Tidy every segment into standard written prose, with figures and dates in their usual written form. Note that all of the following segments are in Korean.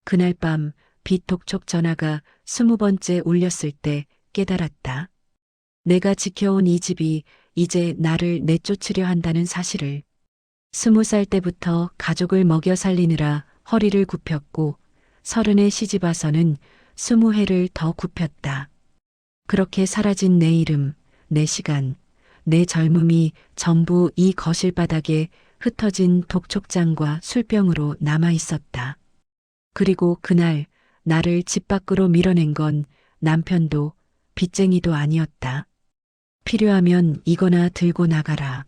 그날 밤 비톡촉 전화가 20번째 울렸을 때 깨달았다. 내가 지켜온 이 집이 이제 나를 내쫓으려 한다는 사실을. 20살 때부터 가족을 먹여 살리느라 허리를 굽혔고 30에 시집 와서는 20해를 더 굽혔다. 그렇게 사라진 내 이름, 내 시간, 내 젊음이 전부 이 거실 바닥에 흩어진 독촉장과 술병으로 남아 있었다. 그리고 그날 나를 집 밖으로 밀어낸 건 남편도 빚쟁이도 아니었다. 필요하면 이거나 들고 나가라.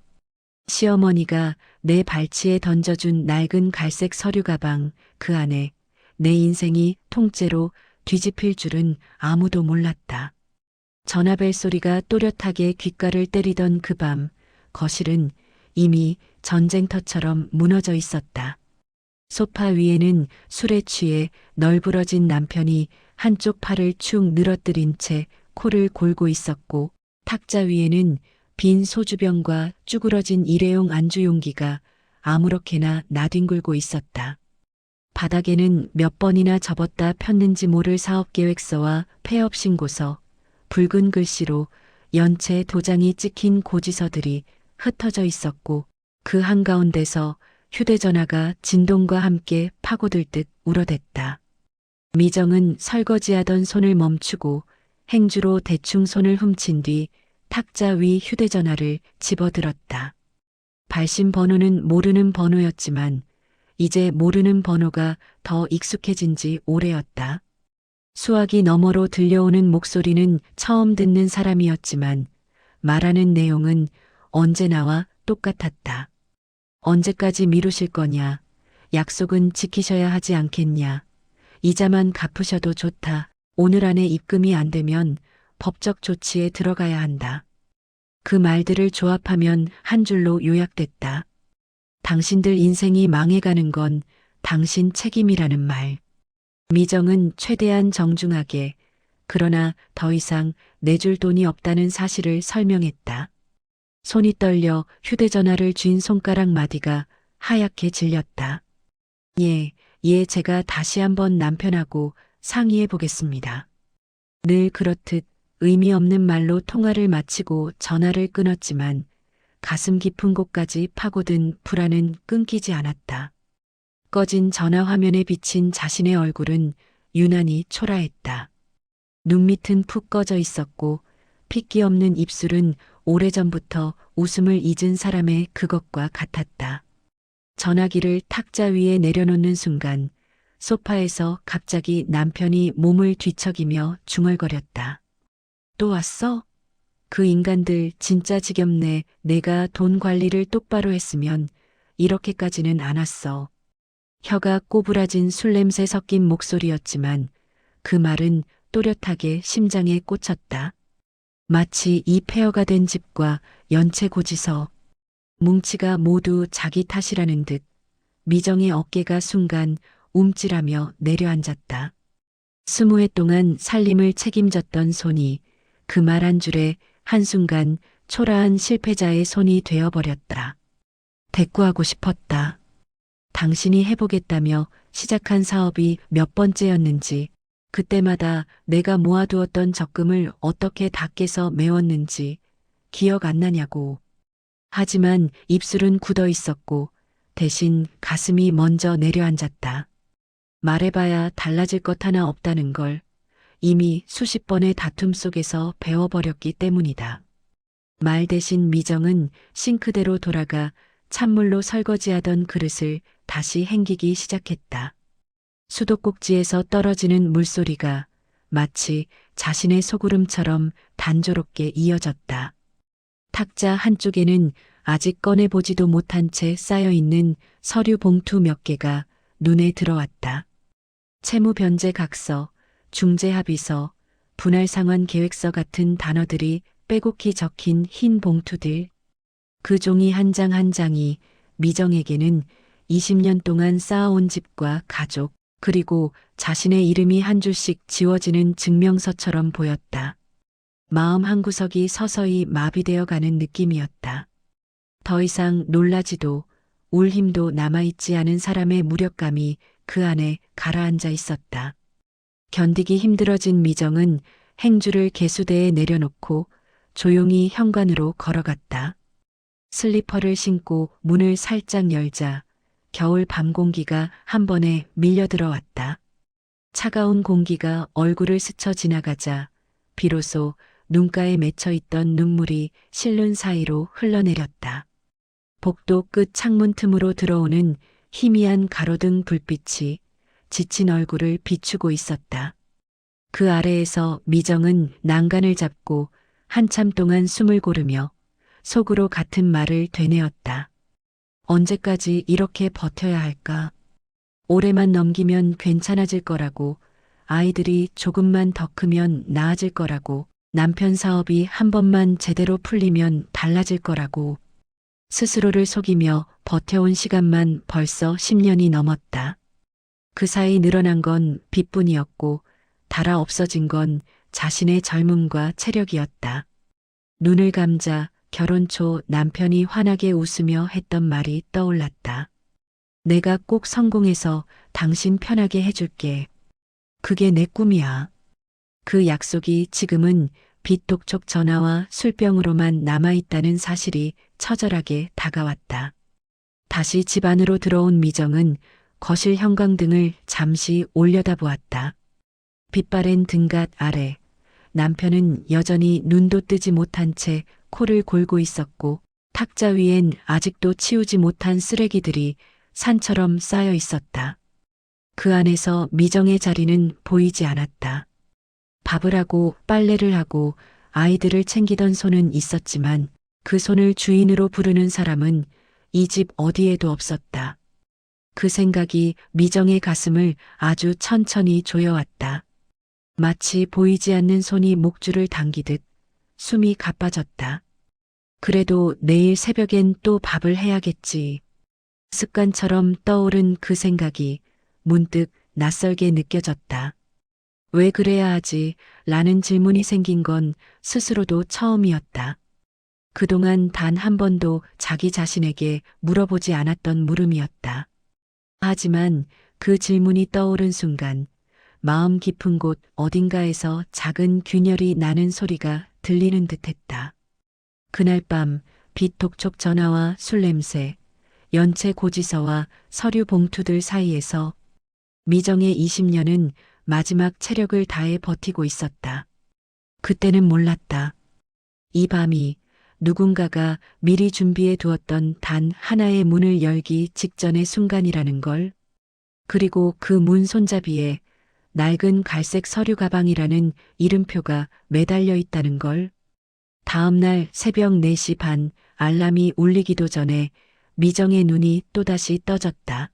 시어머니가 내 발치에 던져준 낡은 갈색 서류 가방, 그 안에 내 인생이 통째로 뒤집힐 줄은 아무도 몰랐다. 전화벨 소리가 또렷하게 귓가를 때리던 그 밤, 거실은 이미 전쟁터처럼 무너져 있었다. 소파 위에는 술에 취해 널브러진 남편이 한쪽 팔을 축 늘어뜨린 채 코를 골고 있었고, 탁자 위에는 빈 소주병과 쭈그러진 일회용 안주 용기가 아무렇게나 나뒹굴고 있었다. 바닥에는 몇 번이나 접었다 폈는지 모를 사업계획서와 폐업 신고서, 붉은 글씨로 연체 도장이 찍힌 고지서들이 흩어져 있었고, 그 한가운데서 휴대전화가 진동과 함께 파고들 듯 울어댔다. 미정은 설거지하던 손을 멈추고 행주로 대충 손을 훔친 뒤 탁자 위 휴대전화를 집어들었다. 발신 번호는 모르는 번호였지만 이제 모르는 번호가 더 익숙해진 지 오래였다. 수화기 너머로 들려오는 목소리는 처음 듣는 사람이었지만 말하는 내용은 언제나와 똑같았다. 언제까지 미루실 거냐? 약속은 지키셔야 하지 않겠냐? 이자만 갚으셔도 좋다. 오늘 안에 입금이 안 되면 법적 조치에 들어가야 한다. 그 말들을 조합하면 한 줄로 요약됐다. 당신들 인생이 망해가는 건 당신 책임이라는 말. 미정은 최대한 정중하게, 그러나 더 이상 내줄 돈이 없다는 사실을 설명했다. 손이 떨려 휴대전화를 쥔 손가락 마디가 하얗게 질렸다. 예, 제가 다시 한번 남편하고 상의해 보겠습니다. 늘 그렇듯 의미 없는 말로 통화를 마치고 전화를 끊었지만 가슴 깊은 곳까지 파고든 불안은 끊기지 않았다. 꺼진 전화 화면에 비친 자신의 얼굴은 유난히 초라했다. 눈밑은 푹 꺼져 있었고 핏기 없는 입술은 오래전부터 웃음을 잊은 사람의 그것과 같았다. 전화기를 탁자 위에 내려놓는 순간 소파에서 갑자기 남편이 몸을 뒤척이며 중얼거렸다. 또 왔어? 그 인간들 진짜 지겹네. 내가 돈 관리를 똑바로 했으면 이렇게까지는 안 왔어. 혀가 꼬부라진 술 냄새 섞인 목소리였지만 그 말은 또렷하게 심장에 꽂혔다. 마치 이 폐허가 된 집과 연체 고지서, 뭉치가 모두 자기 탓이라는 듯 미정의 어깨가 순간 움찔하며 내려앉았다. 20해 동안 살림을 책임졌던 손이 그 말 한 줄에 한순간 초라한 실패자의 손이 되어버렸다. 대꾸하고 싶었다. 당신이 해보겠다며 시작한 사업이 몇 번째였는지, 그때마다 내가 모아두었던 적금을 어떻게 다 깨서 메웠는지 기억 안 나냐고. 하지만 입술은 굳어 있었고 대신 가슴이 먼저 내려앉았다. 말해봐야 달라질 것 하나 없다는 걸 이미 수십 번의 다툼 속에서 배워버렸기 때문이다. 말 대신 미정은 싱크대로 돌아가 찬물로 설거지하던 그릇을 다시 헹기기 시작했다. 수도꼭지에서 떨어지는 물소리가 마치 자신의 소구름처럼 단조롭게 이어졌다. 탁자 한쪽에는 아직 꺼내보지도 못한 채 쌓여있는 서류 봉투 몇 개가 눈에 들어왔다. 채무 변제 각서, 중재 합의서, 분할 상환 계획서 같은 단어들이 빼곡히 적힌 흰 봉투들. 그 종이 한 장 한 장이 미정에게는 20년 동안 쌓아온 집과 가족, 그리고 자신의 이름이 한 줄씩 지워지는 증명서처럼 보였다. 마음 한구석이 서서히 마비되어 가는 느낌이었다. 더 이상 놀라지도 울 힘도 남아있지 않은 사람의 무력감이 그 안에 가라앉아 있었다. 견디기 힘들어진 미정은 행주를 개수대에 내려놓고 조용히 현관으로 걸어갔다. 슬리퍼를 신고 문을 살짝 열자 겨울 밤 공기가 한 번에 밀려 들어왔다. 차가운 공기가 얼굴을 스쳐 지나가자 비로소 눈가에 맺혀 있던 눈물이 실눈 사이로 흘러내렸다. 복도 끝 창문 틈으로 들어오는 희미한 가로등 불빛이 지친 얼굴을 비추고 있었다. 그 아래에서 미정은 난간을 잡고 한참 동안 숨을 고르며 속으로 같은 말을 되뇌었다. 언제까지 이렇게 버텨야 할까? 올해만 넘기면 괜찮아질 거라고, 아이들이 조금만 더 크면 나아질 거라고, 남편 사업이 한 번만 제대로 풀리면 달라질 거라고. 스스로를 속이며 버텨온 시간만 벌써 10년이 넘었다. 그 사이 늘어난 건 빚뿐이었고 달아 없어진 건 자신의 젊음과 체력이었다. 눈을 감자 결혼 초 남편이 환하게 웃으며 했던 말이 떠올랐다. 내가 꼭 성공해서 당신 편하게 해줄게. 그게 내 꿈이야. 그 약속이 지금은 빚독촉 전화와 술병으로만 남아있다는 사실이 처절하게 다가왔다. 다시 집 안으로 들어온 미정은 거실 형광등을 잠시 올려다보았다. 빛바랜 등갓 아래 남편은 여전히 눈도 뜨지 못한 채 코를 골고 있었고 탁자 위엔 아직도 치우지 못한 쓰레기들이 산처럼 쌓여 있었다. 그 안에서 미정의 자리는 보이지 않았다. 밥을 하고 빨래를 하고 아이들을 챙기던 손은 있었지만 그 손을 주인으로 부르는 사람은 이 집 어디에도 없었다. 그 생각이 미정의 가슴을 아주 천천히 조여왔다. 마치 보이지 않는 손이 목줄을 당기듯 숨이 가빠졌다. 그래도 내일 새벽엔 또 밥을 해야겠지. 습관처럼 떠오른 그 생각이 문득 낯설게 느껴졌다. 왜 그래야 하지? 라는 질문이 생긴 건 스스로도 처음이었다. 그동안 단 한 번도 자기 자신에게 물어보지 않았던 물음이었다. 하지만 그 질문이 떠오른 순간 마음 깊은 곳 어딘가에서 작은 균열이 나는 소리가 들리는 듯했다. 그날 밤 빚 독촉 전화와 술 냄새, 연체 고지서와 서류 봉투들 사이에서 미정의 20년은 마지막 체력을 다해 버티고 있었다. 그때는 몰랐다. 이 밤이 누군가가 미리 준비해 두었던 단 하나의 문을 열기 직전의 순간이라는 걸. 그리고 그 문 손잡이에 낡은 갈색 서류 가방이라는 이름표가 매달려 있다는 걸. 다음 날 새벽 4시 반 알람이 울리기도 전에 미정의 눈이 또다시 떠졌다.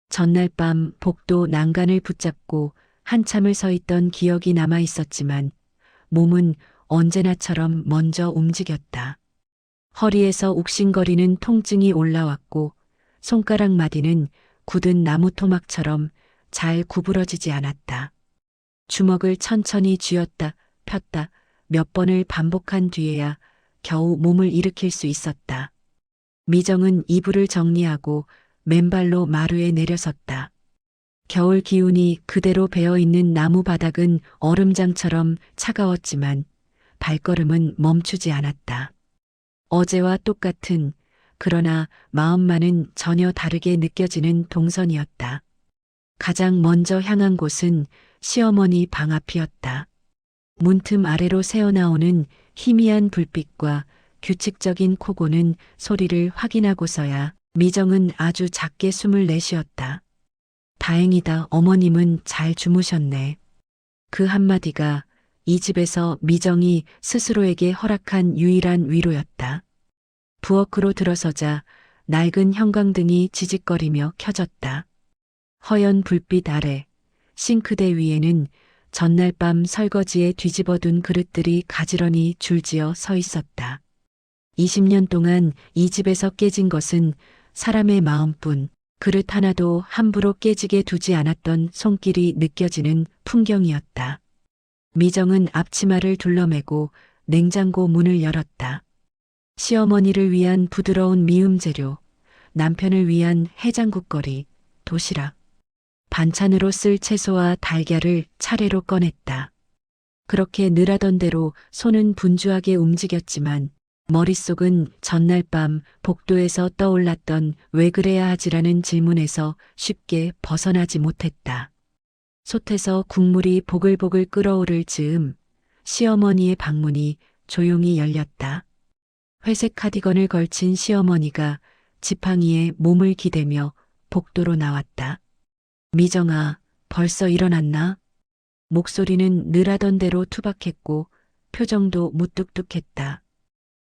전날 밤 복도 난간을 붙잡고 한참을 서 있던 기억이 남아 있었지만 몸은 언제나처럼 먼저 움직였다. 허리에서 욱신거리는 통증이 올라왔고 손가락 마디는 굳은 나무 토막처럼 잘 구부러지지 않았다. 주먹을 천천히 쥐었다 폈다 몇 번을 반복한 뒤에야 겨우 몸을 일으킬 수 있었다. 미정은 이불을 정리하고 맨발로 마루에 내려섰다. 겨울 기운이 그대로 배어있는 나무 바닥은 얼음장처럼 차가웠지만 발걸음은 멈추지 않았다. 어제와 똑같은 그러나 마음만은 전혀 다르게 느껴지는 동선이었다. 가장 먼저 향한 곳은 시어머니 방 앞이었다. 문틈 아래로 새어나오는 희미한 불빛과 규칙적인 코고는 소리를 확인하고서야 미정은 아주 작게 숨을 내쉬었다. 다행이다, 어머님은 잘 주무셨네. 그 한마디가 이 집에서 미정이 스스로에게 허락한 유일한 위로였다. 부엌으로 들어서자 낡은 형광등이 지직거리며 켜졌다. 허연 불빛 아래 싱크대 위에는 전날 밤 설거지에 뒤집어둔 그릇들이 가지런히 줄지어 서 있었다. 20년 동안 이 집에서 깨진 것은 사람의 마음뿐, 그릇 하나도 함부로 깨지게 두지 않았던 손길이 느껴지는 풍경이었다. 미정은 앞치마를 둘러매고 냉장고 문을 열었다. 시어머니를 위한 부드러운 미음 재료, 남편을 위한 해장국거리, 도시락. 반찬으로 쓸 채소와 달걀을 차례로 꺼냈다. 그렇게 늘 하던 대로 손은 분주하게 움직였지만 머릿속은 전날 밤 복도에서 떠올랐던 왜 그래야 하지라는 질문에서 쉽게 벗어나지 못했다. 솥에서 국물이 보글보글 끓어오를 즈음 시어머니의 방문이 조용히 열렸다. 회색 카디건을 걸친 시어머니가 지팡이에 몸을 기대며 복도로 나왔다. 미정아, 벌써 일어났나? 목소리는 늘 하던 대로 투박했고 표정도 무뚝뚝했다.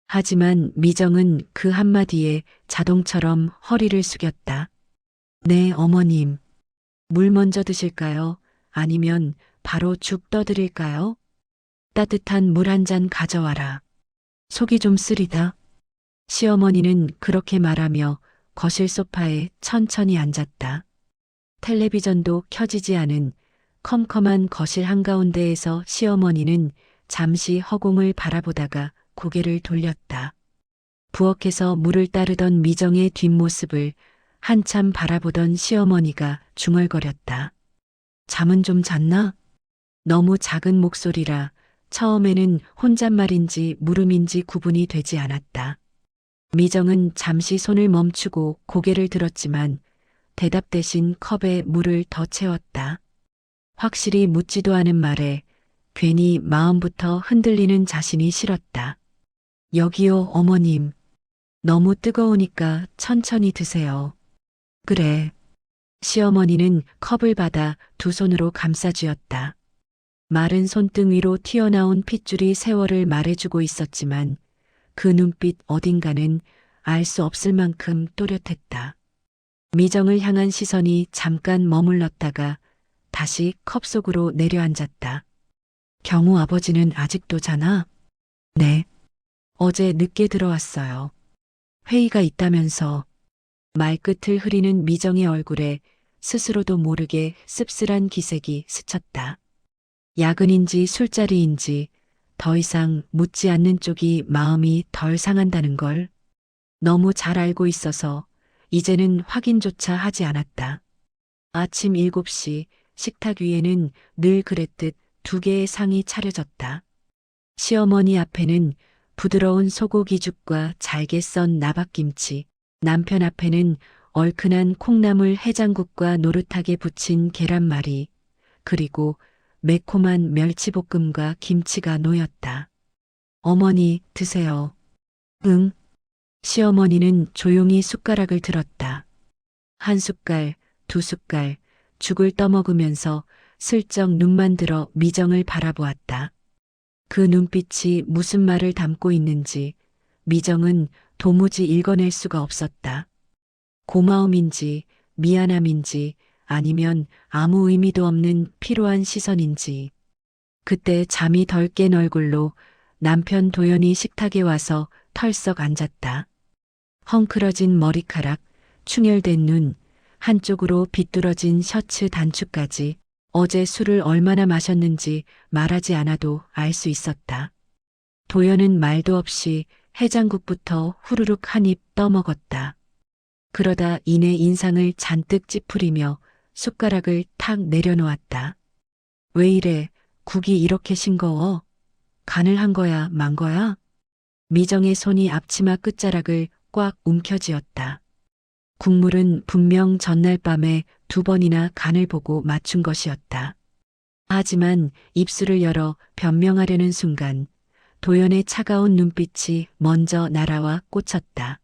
하지만 미정은 그 한마디에 자동처럼 허리를 숙였다. 네, 어머님. 물 먼저 드실까요? 아니면 바로 죽 떠드릴까요? 따뜻한 물 한 잔 가져와라. 속이 좀 쓰리다. 시어머니는 그렇게 말하며 거실 소파에 천천히 앉았다. 텔레비전도 켜지지 않은 컴컴한 거실 한가운데에서 시어머니는 잠시 허공을 바라보다가 고개를 돌렸다. 부엌에서 물을 따르던 미정의 뒷모습을 한참 바라보던 시어머니가 중얼거렸다. 잠은 좀 잤나? 너무 작은 목소리라 처음에는 혼잣말인지 물음인지 구분이 되지 않았다. 미정은 잠시 손을 멈추고 고개를 들었지만 대답 대신 컵에 물을 더 채웠다. 확실히 묻지도 않은 말에 괜히 마음부터 흔들리는 자신이 싫었다. 여기요, 어머님. 너무 뜨거우니까 천천히 드세요. 그래. 시어머니는 컵을 받아 두 손으로 감싸쥐었다. 마른 손등 위로 튀어나온 핏줄이 세월을 말해주고 있었지만 그 눈빛 어딘가는 알 수 없을 만큼 또렷했다. 미정을 향한 시선이 잠깐 머물렀다가 다시 컵 속으로 내려앉았다. 경우 아버지는 아직도 자나? 네. 어제 늦게 들어왔어요. 회의가 있다면서. 말끝을 흐리는 미정의 얼굴에 스스로도 모르게 씁쓸한 기색이 스쳤다. 야근인지 술자리인지 더 이상 묻지 않는 쪽이 마음이 덜 상한다는 걸 너무 잘 알고 있어서 이제는 확인조차 하지 않았다. 아침 7시 식탁 위에는 늘 그랬듯 두 개의 상이 차려졌다. 시어머니 앞에는 부드러운 소고기죽과 잘게 썬 나박김치, 남편 앞에는 얼큰한 콩나물 해장국과 노릇하게 부친 계란말이, 그리고 매콤한 멸치볶음과 김치가 놓였다. 어머니, 드세요. 응. 시어머니는 조용히 숟가락을 들었다. 한 숟갈, 두 숟갈, 죽을 떠먹으면서 슬쩍 눈만 들어 미정을 바라보았다. 그 눈빛이 무슨 말을 담고 있는지 미정은 도무지 읽어낼 수가 없었다. 고마움인지 미안함인지 아니면 아무 의미도 없는 피로한 시선인지. 그때 잠이 덜 깬 얼굴로 남편 도연이 식탁에 와서 털썩 앉았다. 헝클어진 머리카락, 충혈된 눈, 한쪽으로 비뚤어진 셔츠 단추까지 어제 술을 얼마나 마셨는지 말하지 않아도 알 수 있었다. 도연은 말도 없이 해장국부터 후루룩 한 입 떠먹었다. 그러다 이내 인상을 잔뜩 찌푸리며 숟가락을 탁 내려놓았다. 왜 이래, 국이 이렇게 싱거워? 간을 한 거야, 만 거야? 미정의 손이 앞치마 끝자락을 꽉 움켜쥐었다. 국물은 분명 전날 밤에 2번이나 간을 보고 맞춘 것이었다. 하지만 입술을 열어 변명하려는 순간 도연의 차가운 눈빛이 먼저 날아와 꽂혔다.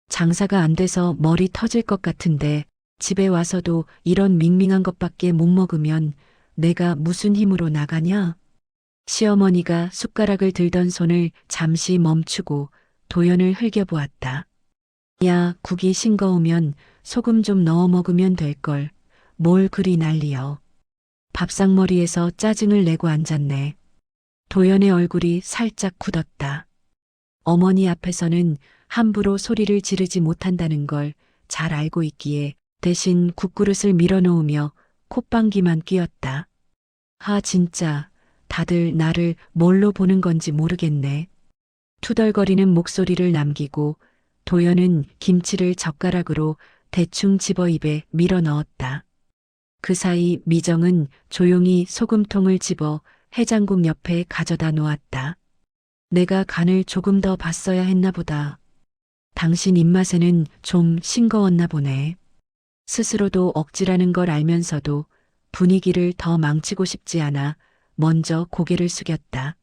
장사가 안 돼서 머리 터질 것 같은데 집에 와서도 이런 밍밍한 것밖에 못 먹으면 내가 무슨 힘으로 나가냐? 시어머니가 숟가락을 들던 손을 잠시 멈추고 도연을 흘겨보았다. 야, 국이 싱거우면 소금 좀 넣어 먹으면 될걸. 뭘 그리 난리여. 밥상머리에서 짜증을 내고 앉았네. 도연의 얼굴이 살짝 굳었다. 어머니 앞에서는 함부로 소리를 지르지 못한다는 걸 잘 알고 있기에 대신 국그릇을 밀어놓으며 콧방귀만 뀌었다. 아, 진짜 다들 나를 뭘로 보는 건지 모르겠네. 투덜거리는 목소리를 남기고 도연은 김치를 젓가락으로 대충 집어 입에 밀어 넣었다. 그 사이 미정은 조용히 소금통을 집어 해장국 옆에 가져다 놓았다. 내가 간을 조금 더 봤어야 했나 보다. 당신 입맛에는 좀 싱거웠나 보네. 스스로도 억지라는 걸 알면서도 분위기를 더 망치고 싶지 않아 먼저 고개를 숙였다.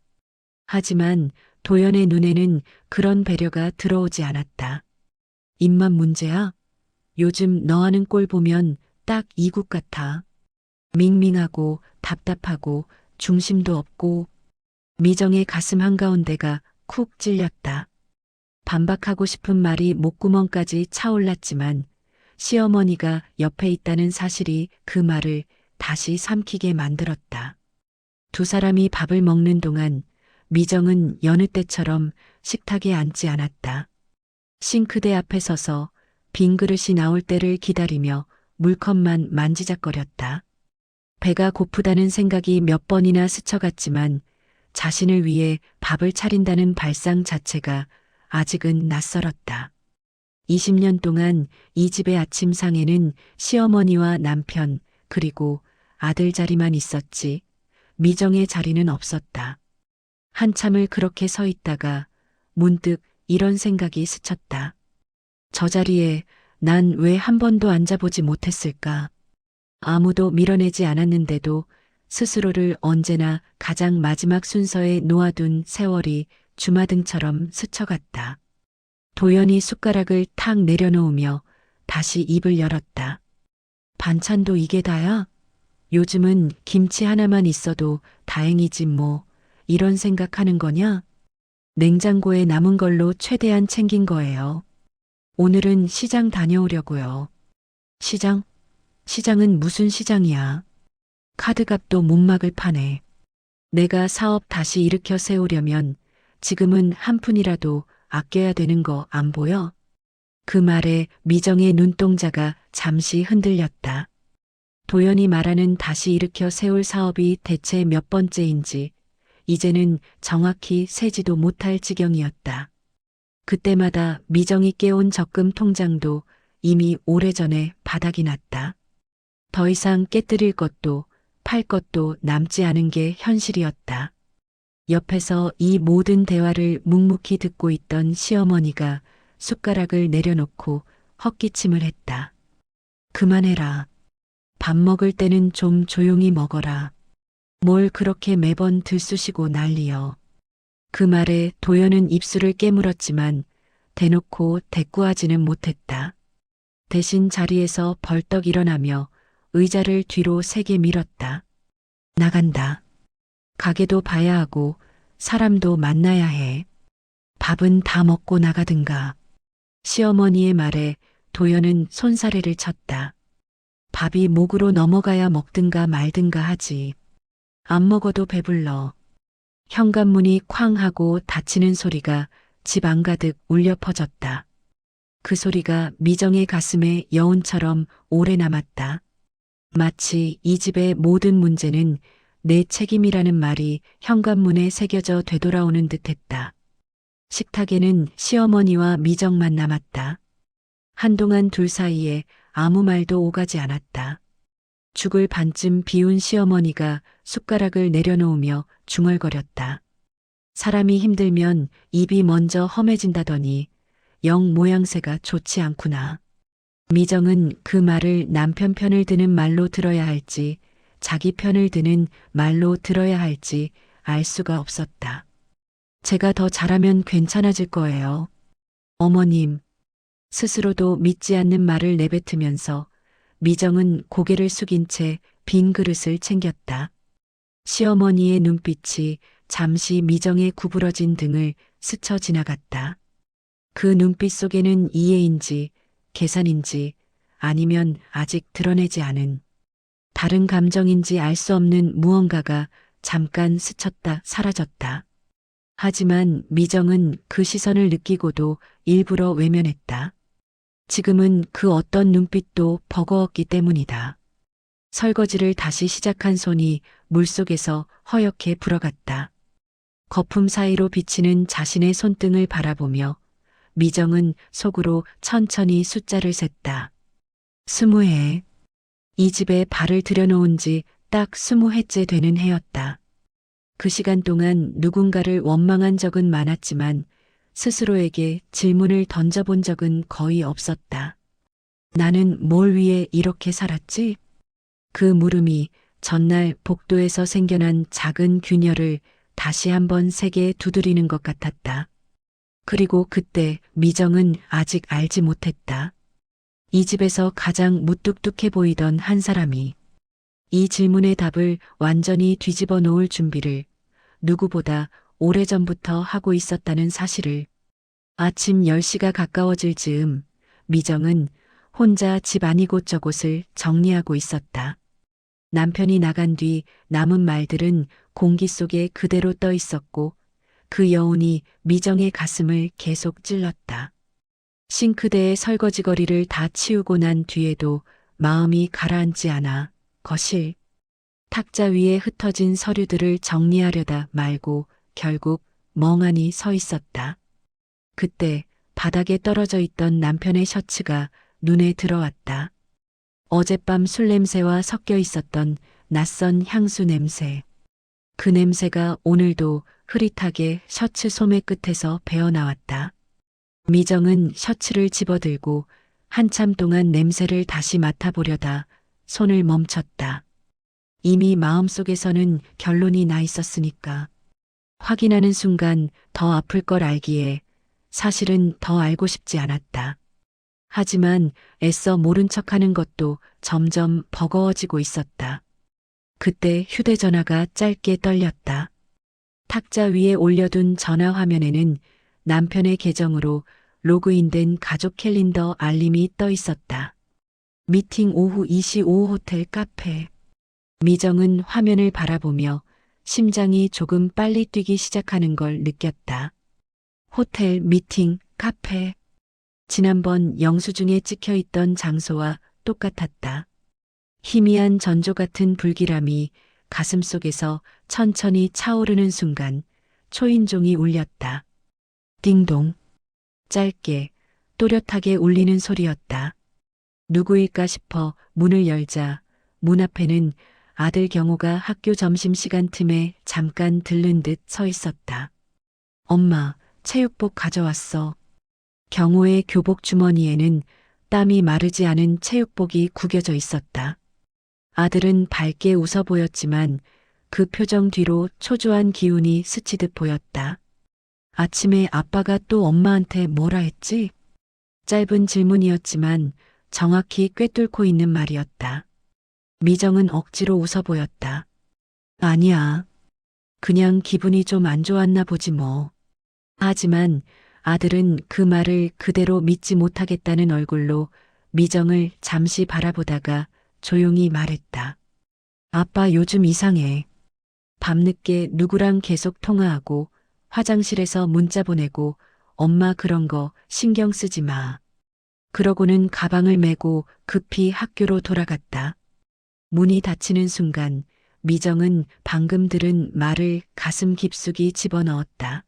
하지만 도연의 눈에는 그런 배려가 들어오지 않았다. 입맛 문제야? 요즘 너 하는 꼴 보면 딱 이국 같아. 밍밍하고 답답하고 중심도 없고. 미정의 가슴 한가운데가 쿡 찔렸다. 반박하고 싶은 말이 목구멍까지 차올랐지만 시어머니가 옆에 있다는 사실이 그 말을 다시 삼키게 만들었다. 두 사람이 밥을 먹는 동안 미정은 여느 때처럼 식탁에 앉지 않았다. 싱크대 앞에 서서 빈 그릇이 나올 때를 기다리며 물컵만 만지작거렸다. 배가 고프다는 생각이 몇 번이나 스쳐갔지만 자신을 위해 밥을 차린다는 발상 자체가 아직은 낯설었다. 20년 동안 이 집의 아침상에는 시어머니와 남편 그리고 아들 자리만 있었지 미정의 자리는 없었다. 한참을 그렇게 서 있다가 문득 이런 생각이 스쳤다. 저 자리에 난 왜 한 번도 앉아보지 못했을까? 아무도 밀어내지 않았는데도 스스로를 언제나 가장 마지막 순서에 놓아둔 세월이 주마등처럼 스쳐갔다. 도연이 숟가락을 탁 내려놓으며 다시 입을 열었다. 반찬도 이게 다야? 요즘은 김치 하나만 있어도 다행이지 뭐. 이런 생각하는 거냐? 냉장고에 남은 걸로 최대한 챙긴 거예요. 오늘은 시장 다녀오려고요. 시장? 시장은 무슨 시장이야? 카드값도 못 막을 판에. 내가 사업 다시 일으켜 세우려면 지금은 한 푼이라도 아껴야 되는 거 안 보여? 그 말에 미정의 눈동자가 잠시 흔들렸다. 도연이 말하는 다시 일으켜 세울 사업이 대체 몇 번째인지 이제는 정확히 세지도 못할 지경이었다. 그때마다 미정이 깨운 적금 통장도 이미 오래전에 바닥이 났다. 더 이상 깨뜨릴 것도 팔 것도 남지 않은 게 현실이었다. 옆에서 이 모든 대화를 묵묵히 듣고 있던 시어머니가 숟가락을 내려놓고 헛기침을 했다. 그만해라. 밥 먹을 때는 좀 조용히 먹어라. 뭘 그렇게 매번 들쑤시고 난리여. 그 말에 도연은 입술을 깨물었지만 대놓고 대꾸하지는 못했다. 대신 자리에서 벌떡 일어나며 의자를 뒤로 세게 밀었다. 나간다. 가게도 봐야 하고 사람도 만나야 해. 밥은 다 먹고 나가든가. 시어머니의 말에 도연은 손사래를 쳤다. 밥이 목으로 넘어가야 먹든가 말든가 하지. 안 먹어도 배불러. 현관문이 쾅 하고 닫히는 소리가 집 안가득 울려 퍼졌다. 그 소리가 미정의 가슴에 여운처럼 오래 남았다. 마치 이 집의 모든 문제는 내 책임이라는 말이 현관문에 새겨져 되돌아오는 듯했다. 식탁에는 시어머니와 미정만 남았다. 한동안 둘 사이에 아무 말도 오가지 않았다. 죽을 반쯤 비운 시어머니가 숟가락을 내려놓으며 중얼거렸다. 사람이 힘들면 입이 먼저 험해진다더니 영 모양새가 좋지 않구나. 미정은 그 말을 남편 편을 드는 말로 들어야 할지 자기 편을 드는 말로 들어야 할지 알 수가 없었다. 제가 더 잘하면 괜찮아질 거예요. 어머님. 스스로도 믿지 않는 말을 내뱉으면서 미정은 고개를 숙인 채 빈 그릇을 챙겼다. 시어머니의 눈빛이 잠시 미정의 구부러진 등을 스쳐 지나갔다. 그 눈빛 속에는 이해인지 계산인지 아니면 아직 드러내지 않은 다른 감정인지 알 수 없는 무언가가 잠깐 스쳤다 사라졌다. 하지만 미정은 그 시선을 느끼고도 일부러 외면했다. 지금은 그 어떤 눈빛도 버거웠기 때문이다. 설거지를 다시 시작한 손이 물속에서 허옇게 불어갔다. 거품 사이로 비치는 자신의 손등을 바라보며 미정은 속으로 천천히 숫자를 셌다. 20회. 이 집에 발을 들여놓은 지 딱 20해째 되는 해였다. 그 시간 동안 누군가를 원망한 적은 많았지만 스스로에게 질문을 던져본 적은 거의 없었다. 나는 뭘 위해 이렇게 살았지? 그 물음이 전날 복도에서 생겨난 작은 균열을 다시 한번 세게 두드리는 것 같았다. 그리고 그때 미정은 아직 알지 못했다. 이 집에서 가장 무뚝뚝해 보이던 한 사람이 이 질문의 답을 완전히 뒤집어 놓을 준비를 누구보다 오래전부터 하고 있었다는 사실을. 아침 10시가 가까워질 즈음 미정은 혼자 집 아니곳저곳을 정리하고 있었다. 남편이 나간 뒤 남은 말들은 공기 속에 그대로 떠 있었고 그 여운이 미정의 가슴을 계속 찔렀다. 싱크대의 설거지거리를 다 치우고 난 뒤에도 마음이 가라앉지 않아 거실, 탁자 위에 흩어진 서류들을 정리하려다 말고 결국 멍하니 서 있었다. 그때 바닥에 떨어져 있던 남편의 셔츠가 눈에 들어왔다. 어젯밤 술 냄새와 섞여 있었던 낯선 향수 냄새. 그 냄새가 오늘도 흐릿하게 셔츠 소매 끝에서 배어나왔다. 미정은 셔츠를 집어들고 한참 동안 냄새를 다시 맡아보려다 손을 멈췄다. 이미 마음속에서는 결론이 나 있었으니까. 확인하는 순간 더 아플 걸 알기에 사실은 더 알고 싶지 않았다. 하지만 애써 모른 척하는 것도 점점 버거워지고 있었다. 그때 휴대전화가 짧게 떨렸다. 탁자 위에 올려둔 전화 화면에는 남편의 계정으로 로그인된 가족 캘린더 알림이 떠 있었다. 미팅 오후 2시 5호 호텔 카페. 미정은 화면을 바라보며 심장이 조금 빨리 뛰기 시작하는 걸 느꼈다. 호텔, 미팅, 카페. 지난번 영수증에 찍혀 있던 장소와 똑같았다. 희미한 전조 같은 불길함이 가슴속에서 천천히 차오르는 순간 초인종이 울렸다. 띵동. 짧게, 또렷하게 울리는 소리였다. 누구일까 싶어 문을 열자 문 앞에는 아들 경호가 학교 점심시간 틈에 잠깐 들른 듯 서 있었다. 엄마, 체육복 가져왔어. 경호의 교복 주머니에는 땀이 마르지 않은 체육복이 구겨져 있었다. 아들은 밝게 웃어 보였지만 그 표정 뒤로 초조한 기운이 스치듯 보였다. 아침에 아빠가 또 엄마한테 뭐라 했지? 짧은 질문이었지만 정확히 꿰뚫고 있는 말이었다. 미정은 억지로 웃어 보였다. 아니야. 그냥 기분이 좀 안 좋았나 보지 뭐. 하지만 아들은 그 말을 그대로 믿지 못하겠다는 얼굴로 미정을 잠시 바라보다가 조용히 말했다. 아빠 요즘 이상해. 밤늦게 누구랑 계속 통화하고 화장실에서 문자 보내고 엄마 그런 거 신경 쓰지 마. 그러고는 가방을 메고 급히 학교로 돌아갔다. 문이 닫히는 순간 미정은 방금 들은 말을 가슴 깊숙이 집어넣었다.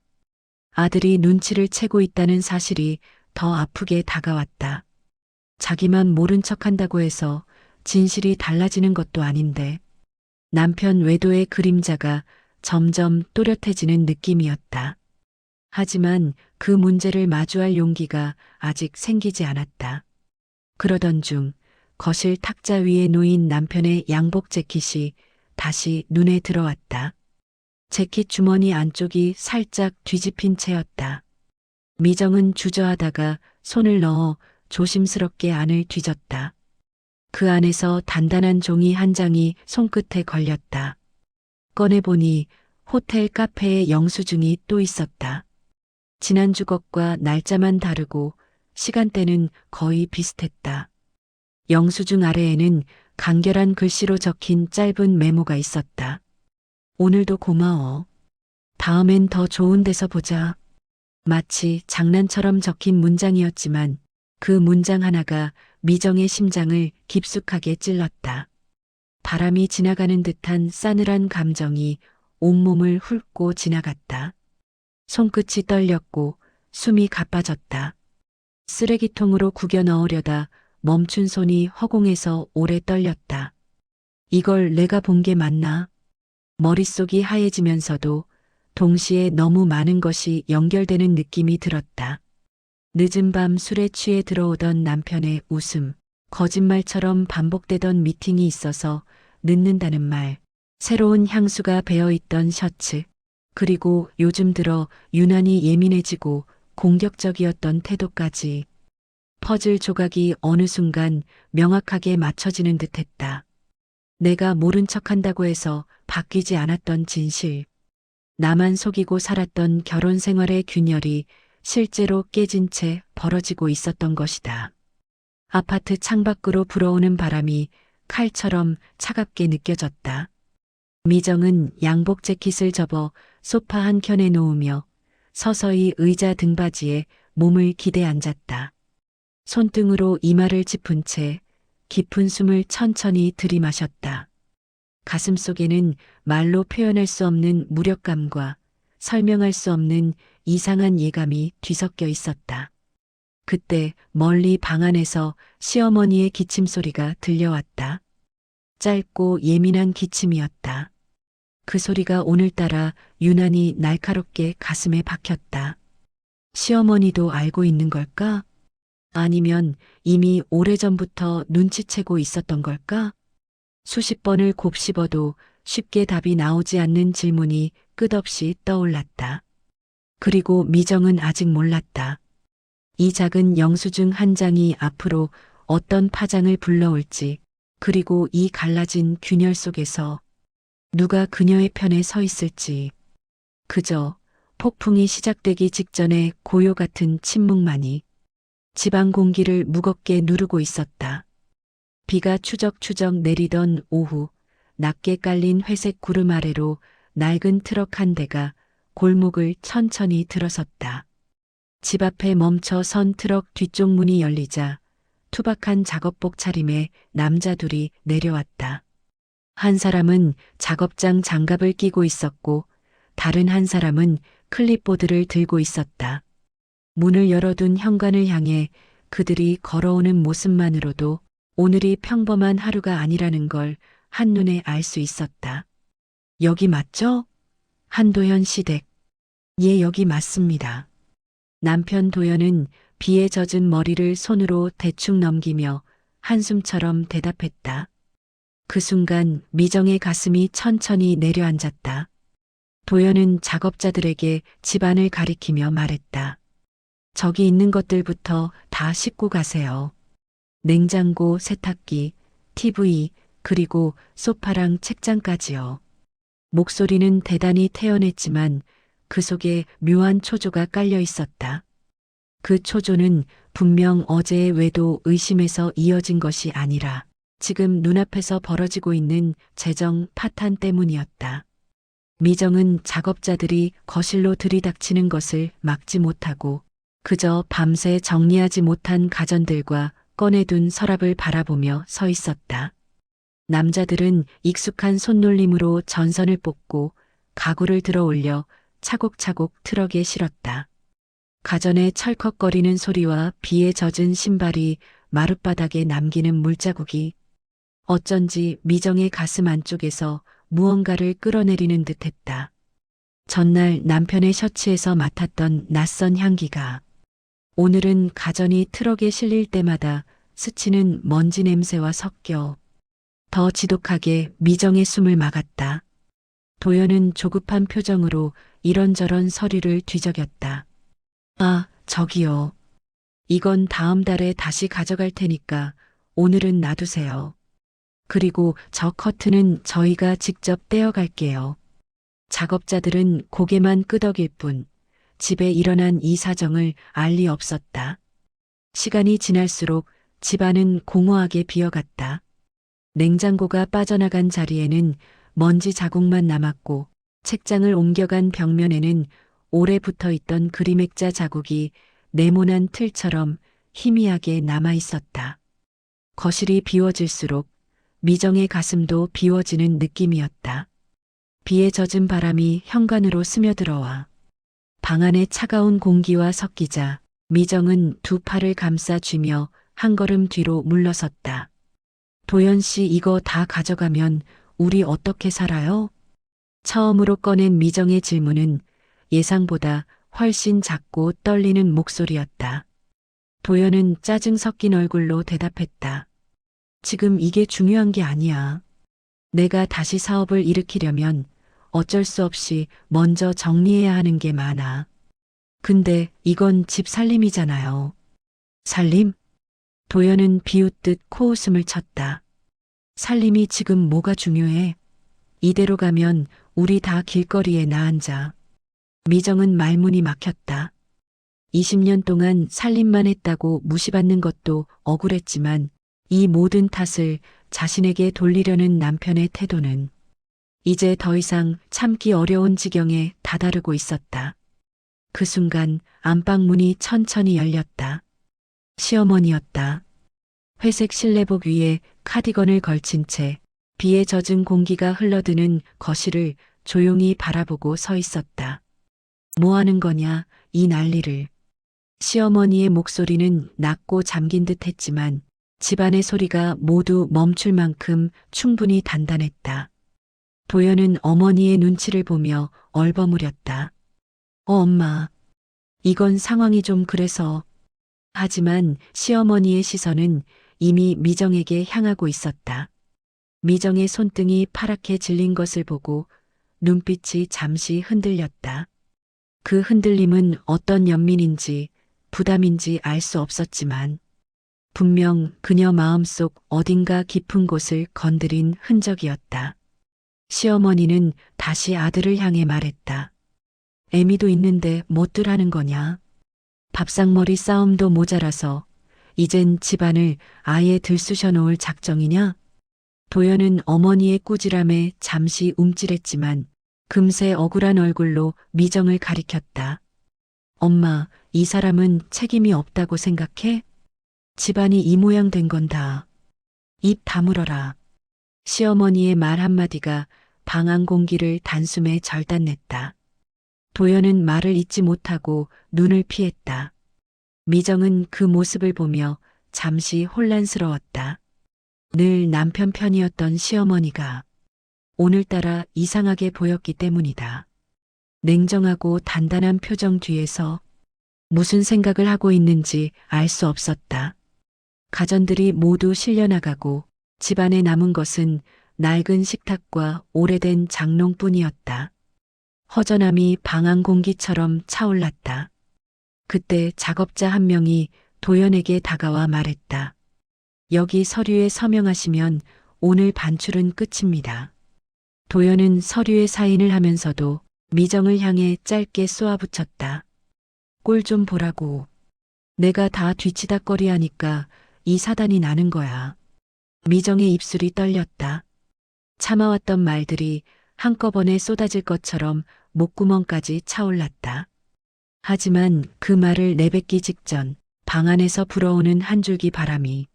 아들이 눈치를 채고 있다는 사실이 더 아프게 다가왔다. 자기만 모른 척한다고 해서 진실이 달라지는 것도 아닌데 남편 외도의 그림자가 점점 또렷해지는 느낌이었다. 하지만 그 문제를 마주할 용기가 아직 생기지 않았다. 그러던 중 거실 탁자 위에 놓인 남편의 양복 재킷이 다시 눈에 들어왔다. 재킷 주머니 안쪽이 살짝 뒤집힌 채였다. 미정은 주저하다가 손을 넣어 조심스럽게 안을 뒤졌다. 그 안에서 단단한 종이 한 장이 손끝에 걸렸다. 꺼내보니 호텔 카페에 영수증이 또 있었다. 지난주 것과 날짜만 다르고 시간대는 거의 비슷했다. 영수증 아래에는 간결한 글씨로 적힌 짧은 메모가 있었다. 오늘도 고마워. 다음엔 더 좋은 데서 보자. 마치 장난처럼 적힌 문장이었지만 그 문장 하나가 미정의 심장을 깊숙하게 찔렀다. 바람이 지나가는 듯한 싸늘한 감정이 온몸을 훑고 지나갔다. 손끝이 떨렸고 숨이 가빠졌다. 쓰레기통으로 구겨 넣으려다 멈춘 손이 허공에서 오래 떨렸다. 이걸 내가 본 게 맞나? 머릿속이 하얘지면서도 동시에 너무 많은 것이 연결되는 느낌이 들었다. 늦은 밤 술에 취해 들어오던 남편의 웃음, 거짓말처럼 반복되던 미팅이 있어서 늦는다는 말, 새로운 향수가 배어있던 셔츠, 그리고 요즘 들어 유난히 예민해지고 공격적이었던 태도까지 퍼즐 조각이 어느 순간 명확하게 맞춰지는 듯했다. 내가 모른 척한다고 해서 바뀌지 않았던 진실, 나만 속이고 살았던 결혼 생활의 균열이 실제로 깨진 채 벌어지고 있었던 것이다. 아파트 창밖으로 불어오는 바람이 칼처럼 차갑게 느껴졌다. 미정은 양복 재킷을 접어 소파 한켠에 놓으며 서서히 의자 등받이에 몸을 기대 앉았다. 손등으로 이마를 짚은 채 깊은 숨을 천천히 들이마셨다. 가슴속에는 말로 표현할 수 없는 무력감과 설명할 수 없는 이상한 예감이 뒤섞여 있었다. 그때 멀리 방 안에서 시어머니의 기침 소리가 들려왔다. 짧고 예민한 기침이었다. 그 소리가 오늘따라 유난히 날카롭게 가슴에 박혔다. 시어머니도 알고 있는 걸까? 아니면 이미 오래전부터 눈치채고 있었던 걸까? 수십 번을 곱씹어도 쉽게 답이 나오지 않는 질문이 끝없이 떠올랐다. 그리고 미정은 아직 몰랐다. 이 작은 영수증 한 장이 앞으로 어떤 파장을 불러올지, 그리고 이 갈라진 균열 속에서 누가 그녀의 편에 서 있을지. 그저 폭풍이 시작되기 직전의 고요 같은 침묵만이 집안 공기를 무겁게 누르고 있었다. 비가 추적추적 내리던 오후, 낮게 깔린 회색 구름 아래로 낡은 트럭 한 대가 골목을 천천히 들어섰다. 집 앞에 멈춰 선 트럭 뒤쪽 문이 열리자 투박한 작업복 차림의 남자 둘이 내려왔다. 한 사람은 작업장 장갑을 끼고 있었고 다른 한 사람은 클립보드를 들고 있었다. 문을 열어둔 현관을 향해 그들이 걸어오는 모습만으로도 오늘이 평범한 하루가 아니라는 걸 한눈에 알 수 있었다. 여기 맞죠? 한도현 시댁. 예, 여기 맞습니다. 남편 도현은 비에 젖은 머리를 손으로 대충 넘기며 한숨처럼 대답했다. 그 순간 미정의 가슴이 천천히 내려앉았다. 도현은 작업자들에게 집안을 가리키며 말했다. 저기 있는 것들부터 다 싣고 가세요. 냉장고, 세탁기, TV, 그리고 소파랑 책장까지요. 목소리는 대단히 태연했지만 그 속에 묘한 초조가 깔려 있었다. 그 초조는 분명 어제의 외도 의심에서 이어진 것이 아니라 지금 눈앞에서 벌어지고 있는 재정 파탄 때문이었다. 미정은 작업자들이 거실로 들이닥치는 것을 막지 못하고 그저 밤새 정리하지 못한 가전들과 꺼내둔 서랍을 바라보며 서 있었다. 남자들은 익숙한 손놀림으로 전선을 뽑고 가구를 들어 올려 차곡차곡 트럭에 실었다. 가전의 철컥거리는 소리와 비에 젖은 신발이 마룻바닥에 남기는 물자국이 어쩐지 미정의 가슴 안쪽에서 무언가를 끌어내리는 듯했다. 전날 남편의 셔츠에서 맡았던 낯선 향기가 오늘은 가전이 트럭에 실릴 때마다 스치는 먼지 냄새와 섞여 더 지독하게 미정의 숨을 막았다. 도연은 조급한 표정으로 이런저런 서류를 뒤적였다. 아, 저기요. 이건 다음 달에 다시 가져갈 테니까 오늘은 놔두세요. 그리고 저 커튼은 저희가 직접 떼어갈게요. 작업자들은 고개만 끄덕일 뿐 집에 일어난 이 사정을 알 리 없었다. 시간이 지날수록 집안은 공허하게 비어갔다. 냉장고가 빠져나간 자리에는 먼지 자국만 남았고 책장을 옮겨간 벽면에는 오래 붙어있던 그림액자 자국이 네모난 틀처럼 희미하게 남아 있었다. 거실이 비워질수록 미정의 가슴도 비워지는 느낌이었다. 비에 젖은 바람이 현관으로 스며들어와 방 안의 차가운 공기와 섞이자 미정은 두 팔을 감싸 쥐며 한 걸음 뒤로 물러섰다. 도연 씨 이거 다 가져가면 우리 어떻게 살아요? 처음으로 꺼낸 미정의 질문은 예상보다 훨씬 작고 떨리는 목소리였다. 도연은 짜증 섞인 얼굴로 대답했다. 지금 이게 중요한 게 아니야. 내가 다시 사업을 일으키려면 어쩔 수 없이 먼저 정리해야 하는 게 많아. 근데 이건 집 살림이잖아요. 살림? 도연은 비웃듯 코웃음을 쳤다. 살림이 지금 뭐가 중요해? 이대로 가면 우리 다 길거리에 나앉아. 미정은 말문이 막혔다. 20년 동안 살림만 했다고 무시받는 것도 억울했지만 이 모든 탓을 자신에게 돌리려는 남편의 태도는 이제 더 이상 참기 어려운 지경에 다다르고 있었다. 그 순간 안방문이 천천히 열렸다. 시어머니였다. 회색 실내복 위에 카디건을 걸친 채 비에 젖은 공기가 흘러드는 거실을 조용히 바라보고 서 있었다. 뭐 하는 거냐, 이 난리를. 시어머니의 목소리는 낮고 잠긴 듯 했지만 집안의 소리가 모두 멈출 만큼 충분히 단단했다. 도연은 어머니의 눈치를 보며 얼버무렸다. 엄마. 이건 상황이 좀 그래서. 하지만 시어머니의 시선은 이미 미정에게 향하고 있었다. 미정의 손등이 파랗게 질린 것을 보고 눈빛이 잠시 흔들렸다. 그 흔들림은 어떤 연민인지 부담인지 알 수 없었지만 분명 그녀 마음속 어딘가 깊은 곳을 건드린 흔적이었다. 시어머니는 다시 아들을 향해 말했다. 애미도 있는데 뭣들 하는 거냐? 밥상머리 싸움도 모자라서 이젠 집안을 아예 들쑤셔 놓을 작정이냐? 도연은 어머니의 꾸지람에 잠시 움찔했지만 금세 억울한 얼굴로 미정을 가리켰다. 엄마, 이 사람은 책임이 없다고 생각해? 집안이 이 모양 된 건 다. 입 다물어라. 시어머니의 말 한마디가 방 안 공기를 단숨에 절단냈다. 도연은 말을 잇지 못하고 눈을 피했다. 미정은 그 모습을 보며 잠시 혼란스러웠다. 늘 남편 편이었던 시어머니가 오늘따라 이상하게 보였기 때문이다. 냉정하고 단단한 표정 뒤에서 무슨 생각을 하고 있는지 알 수 없었다. 가전들이 모두 실려나가고 집안에 남은 것은 낡은 식탁과 오래된 장롱뿐이었다. 허전함이 방안 공기처럼 차올랐다. 그때 작업자 한 명이 도연에게 다가와 말했다. 여기 서류에 서명하시면 오늘 반출은 끝입니다. 도연은 서류에 사인을 하면서도 미정을 향해 짧게 쏘아붙였다. 꼴 좀 보라고. 내가 다 뒤치다꺼리 하니까 이 사단이 나는 거야. 미정의 입술이 떨렸다. 참아왔던 말들이 한꺼번에 쏟아질 것처럼 목구멍까지 차올랐다. 하지만 그 말을 내뱉기 직전 방 안에서 불어오는 한 줄기 바람이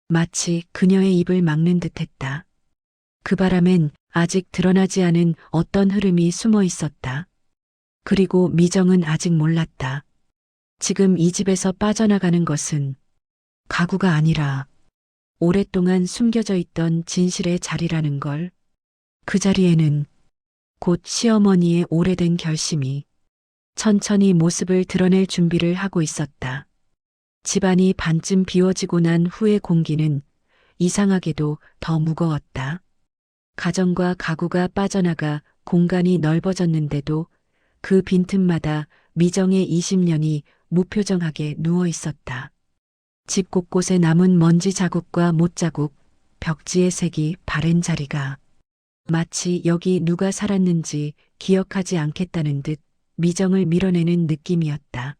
마치 그녀의 입을 막는 듯했다. 그 바람엔 아직 드러나지 않은 어떤 흐름이 숨어 있었다. 그리고 미정은 아직 몰랐다. 지금 이 집에서 빠져나가는 것은 가구가 아니라 오랫동안 숨겨져 있던 진실의 자리라는 걸. 그 자리에는 곧 시어머니의 오래된 결심이 천천히 모습을 드러낼 준비를 하고 있었다. 집안이 반쯤 비워지고 난 후의 공기는 이상하게도 더 무거웠다. 가정과 가구가 빠져나가 공간이 넓어졌는데도 그 빈틈마다 미정의 20년이 무표정하게 누워 있었다. 집 곳곳에 남은 먼지 자국과 못자국, 벽지의 색이 바랜 자리가 마치 여기 누가 살았는지 기억하지 않겠다는 듯 미정을 밀어내는 느낌이었다.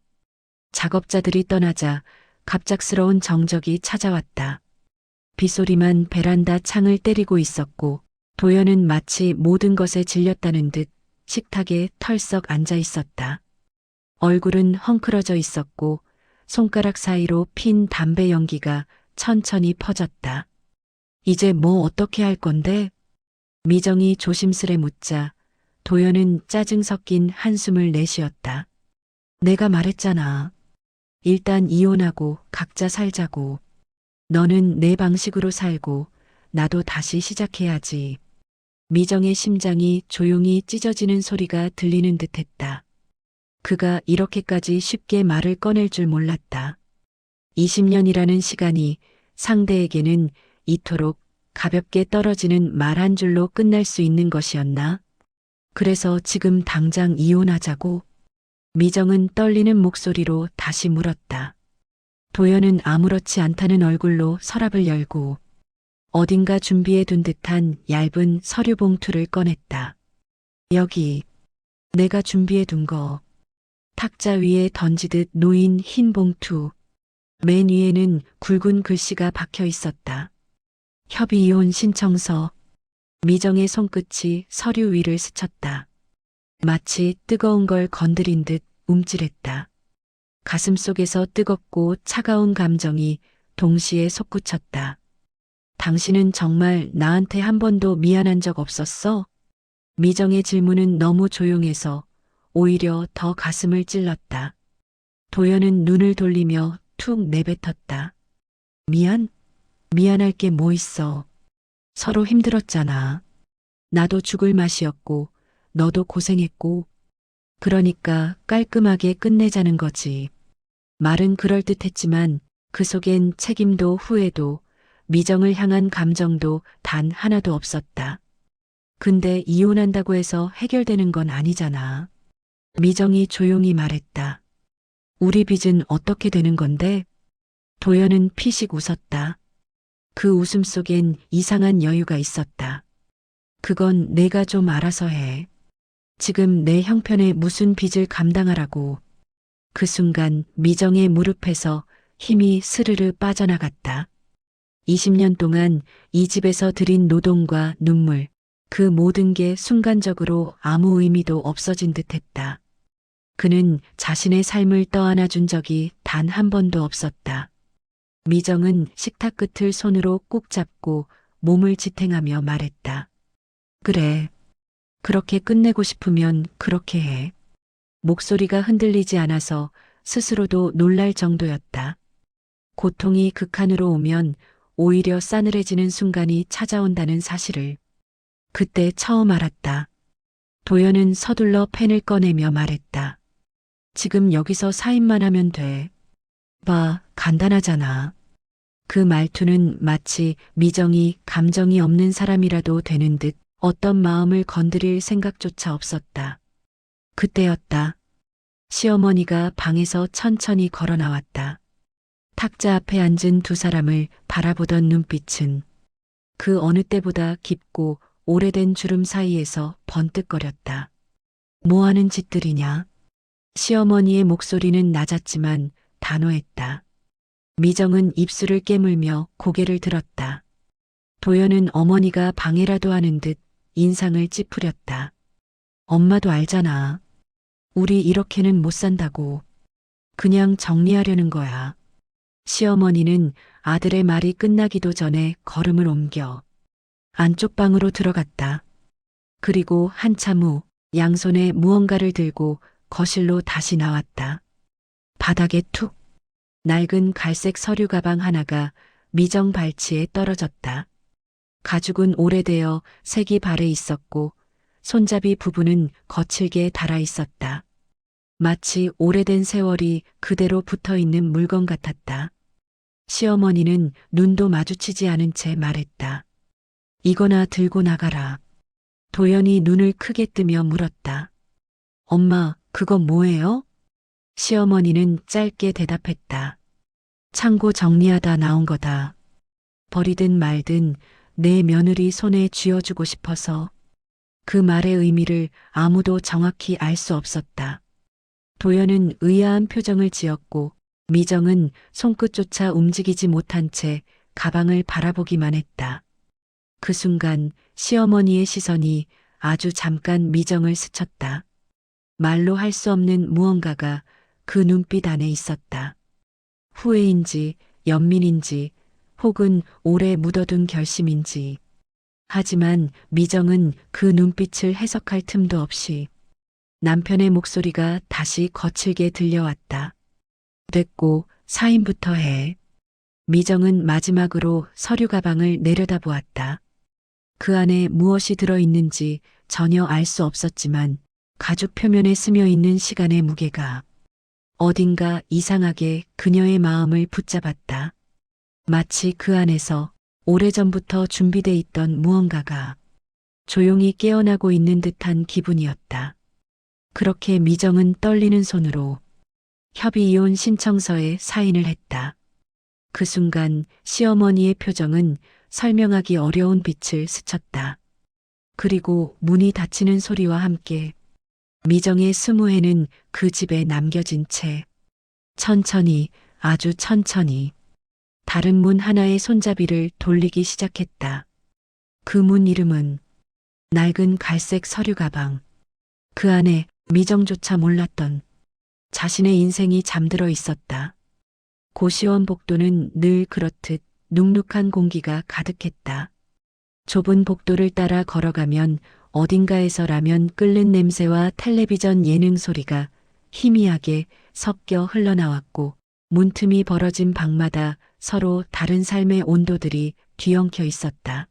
작업자들이 떠나자 갑작스러운 정적이 찾아왔다. 빗소리만 베란다 창을 때리고 있었고 도연은 마치 모든 것에 질렸다는 듯 식탁에 털썩 앉아 있었다. 얼굴은 헝클어져 있었고 손가락 사이로 핀 담배 연기가 천천히 퍼졌다. 이제 뭐 어떻게 할 건데? 미정이 조심스레 묻자 도연은 짜증 섞인 한숨을 내쉬었다. 내가 말했잖아. 일단 이혼하고 각자 살자고. 너는 내 방식으로 살고 나도 다시 시작해야지. 미정의 심장이 조용히 찢어지는 소리가 들리는 듯했다. 그가 이렇게까지 쉽게 말을 꺼낼 줄 몰랐다. 20년이라는 시간이 상대에게는 이토록 가볍게 떨어지는 말 한 줄로 끝날 수 있는 것이었나? 그래서 지금 당장 이혼하자고? 미정은 떨리는 목소리로 다시 물었다. 도연은 아무렇지 않다는 얼굴로 서랍을 열고 어딘가 준비해 둔 듯한 얇은 서류 봉투를 꺼냈다. 여기, 내가 준비해 둔 거. 탁자 위에 던지듯 놓인 흰 봉투. 맨 위에는 굵은 글씨가 박혀 있었다. 협의 이혼 신청서. 미정의 손끝이 서류 위를 스쳤다. 마치 뜨거운 걸 건드린 듯 움찔했다. 가슴 속에서 뜨겁고 차가운 감정이 동시에 솟구쳤다. 당신은 정말 나한테 한 번도 미안한 적 없었어? 미정의 질문은 너무 조용해서 오히려 더 가슴을 찔렀다. 도연은 눈을 돌리며 툭 내뱉었다. 미안할 게 뭐 있어. 서로 힘들었잖아. 나도 죽을 맛이었고, 너도 고생했고, 그러니까 깔끔하게 끝내자는 거지. 말은 그럴듯했지만 그 속엔 책임도 후회도 미정을 향한 감정도 단 하나도 없었다. 근데 이혼한다고 해서 해결되는 건 아니잖아. 미정이 조용히 말했다. 우리 빚은 어떻게 되는 건데? 도연은 피식 웃었다. 그 웃음 속엔 이상한 여유가 있었다. 그건 내가 좀 알아서 해. 지금 내 형편에 무슨 빚을 감당하라고. 그 순간 미정의 무릎에서 힘이 스르르 빠져나갔다. 20년 동안 이 집에서 들인 노동과 눈물, 그 모든 게 순간적으로 아무 의미도 없어진 듯했다. 그는 자신의 삶을 떠안아 준 적이 단 한 번도 없었다. 미정은 식탁 끝을 손으로 꾹 잡고 몸을 지탱하며 말했다. 그래. 그렇게 끝내고 싶으면 그렇게 해. 목소리가 흔들리지 않아서 스스로도 놀랄 정도였다. 고통이 극한으로 오면 오히려 싸늘해지는 순간이 찾아온다는 사실을 그때 처음 알았다. 도연은 서둘러 펜을 꺼내며 말했다. 지금 여기서 사인만 하면 돼. 봐, 간단하잖아. 그 말투는 마치 미정이 감정이 없는 사람이라도 되는 듯 어떤 마음을 건드릴 생각조차 없었다. 그때였다. 시어머니가 방에서 천천히 걸어 나왔다. 탁자 앞에 앉은 두 사람을 바라보던 눈빛은 그 어느 때보다 깊고 오래된 주름 사이에서 번뜩거렸다. 뭐 하는 짓들이냐? 시어머니의 목소리는 낮았지만 단호했다. 미정은 입술을 깨물며 고개를 들었다. 도연은 어머니가 방해라도 하는 듯 인상을 찌푸렸다. 엄마도 알잖아. 우리 이렇게는 못 산다고. 그냥 정리하려는 거야. 시어머니는 아들의 말이 끝나기도 전에 걸음을 옮겨 안쪽 방으로 들어갔다. 그리고 한참 후 양손에 무언가를 들고 거실로 다시 나왔다. 바닥에 툭 낡은 갈색 서류 가방 하나가 미정 발치에 떨어졌다. 가죽은 오래되어 색이 발해 있었고 손잡이 부분은 거칠게 닳아 있었다. 마치 오래된 세월이 그대로 붙어 있는 물건 같았다. 시어머니는 눈도 마주치지 않은 채 말했다. 이거나 들고 나가라. 도연이 눈을 크게 뜨며 물었다. 엄마, 그거 뭐예요? 시어머니는 짧게 대답했다. 창고 정리하다 나온 거다. 버리든 말든 내 며느리 손에 쥐어주고 싶어서. 그 말의 의미를 아무도 정확히 알 수 없었다. 도연은 의아한 표정을 지었고 미정은 손끝조차 움직이지 못한 채 가방을 바라보기만 했다. 그 순간 시어머니의 시선이 아주 잠깐 미정을 스쳤다. 말로 할 수 없는 무언가가 그 눈빛 안에 있었다. 후회인지 연민인지 혹은 오래 묻어둔 결심인지. 하지만 미정은 그 눈빛을 해석할 틈도 없이 남편의 목소리가 다시 거칠게 들려왔다. 됐고 사인부터 해. 미정은 마지막으로 서류 가방을 내려다보았다. 그 안에 무엇이 들어있는지 전혀 알 수 없었지만 가죽 표면에 스며 있는 시간의 무게가 어딘가 이상하게 그녀의 마음을 붙잡았다. 마치 그 안에서 오래전부터 준비돼 있던 무언가가 조용히 깨어나고 있는 듯한 기분이었다. 그렇게 미정은 떨리는 손으로 협의 이혼 신청서에 사인을 했다. 그 순간 시어머니의 표정은 설명하기 어려운 빛을 스쳤다. 그리고 문이 닫히는 소리와 함께 미정의 20회는 그 집에 남겨진 채 천천히, 아주 천천히 다른 문 하나의 손잡이를 돌리기 시작했다. 그 문 이름은 낡은 갈색 서류 가방. 그 안에 미정조차 몰랐던 자신의 인생이 잠들어 있었다. 고시원 복도는 늘 그렇듯 눅눅한 공기가 가득했다. 좁은 복도를 따라 걸어가면 어딘가에서 라면 끓는 냄새와 텔레비전 예능 소리가 희미하게 섞여 흘러나왔고 문틈이 벌어진 방마다 서로 다른 삶의 온도들이 뒤엉켜 있었다.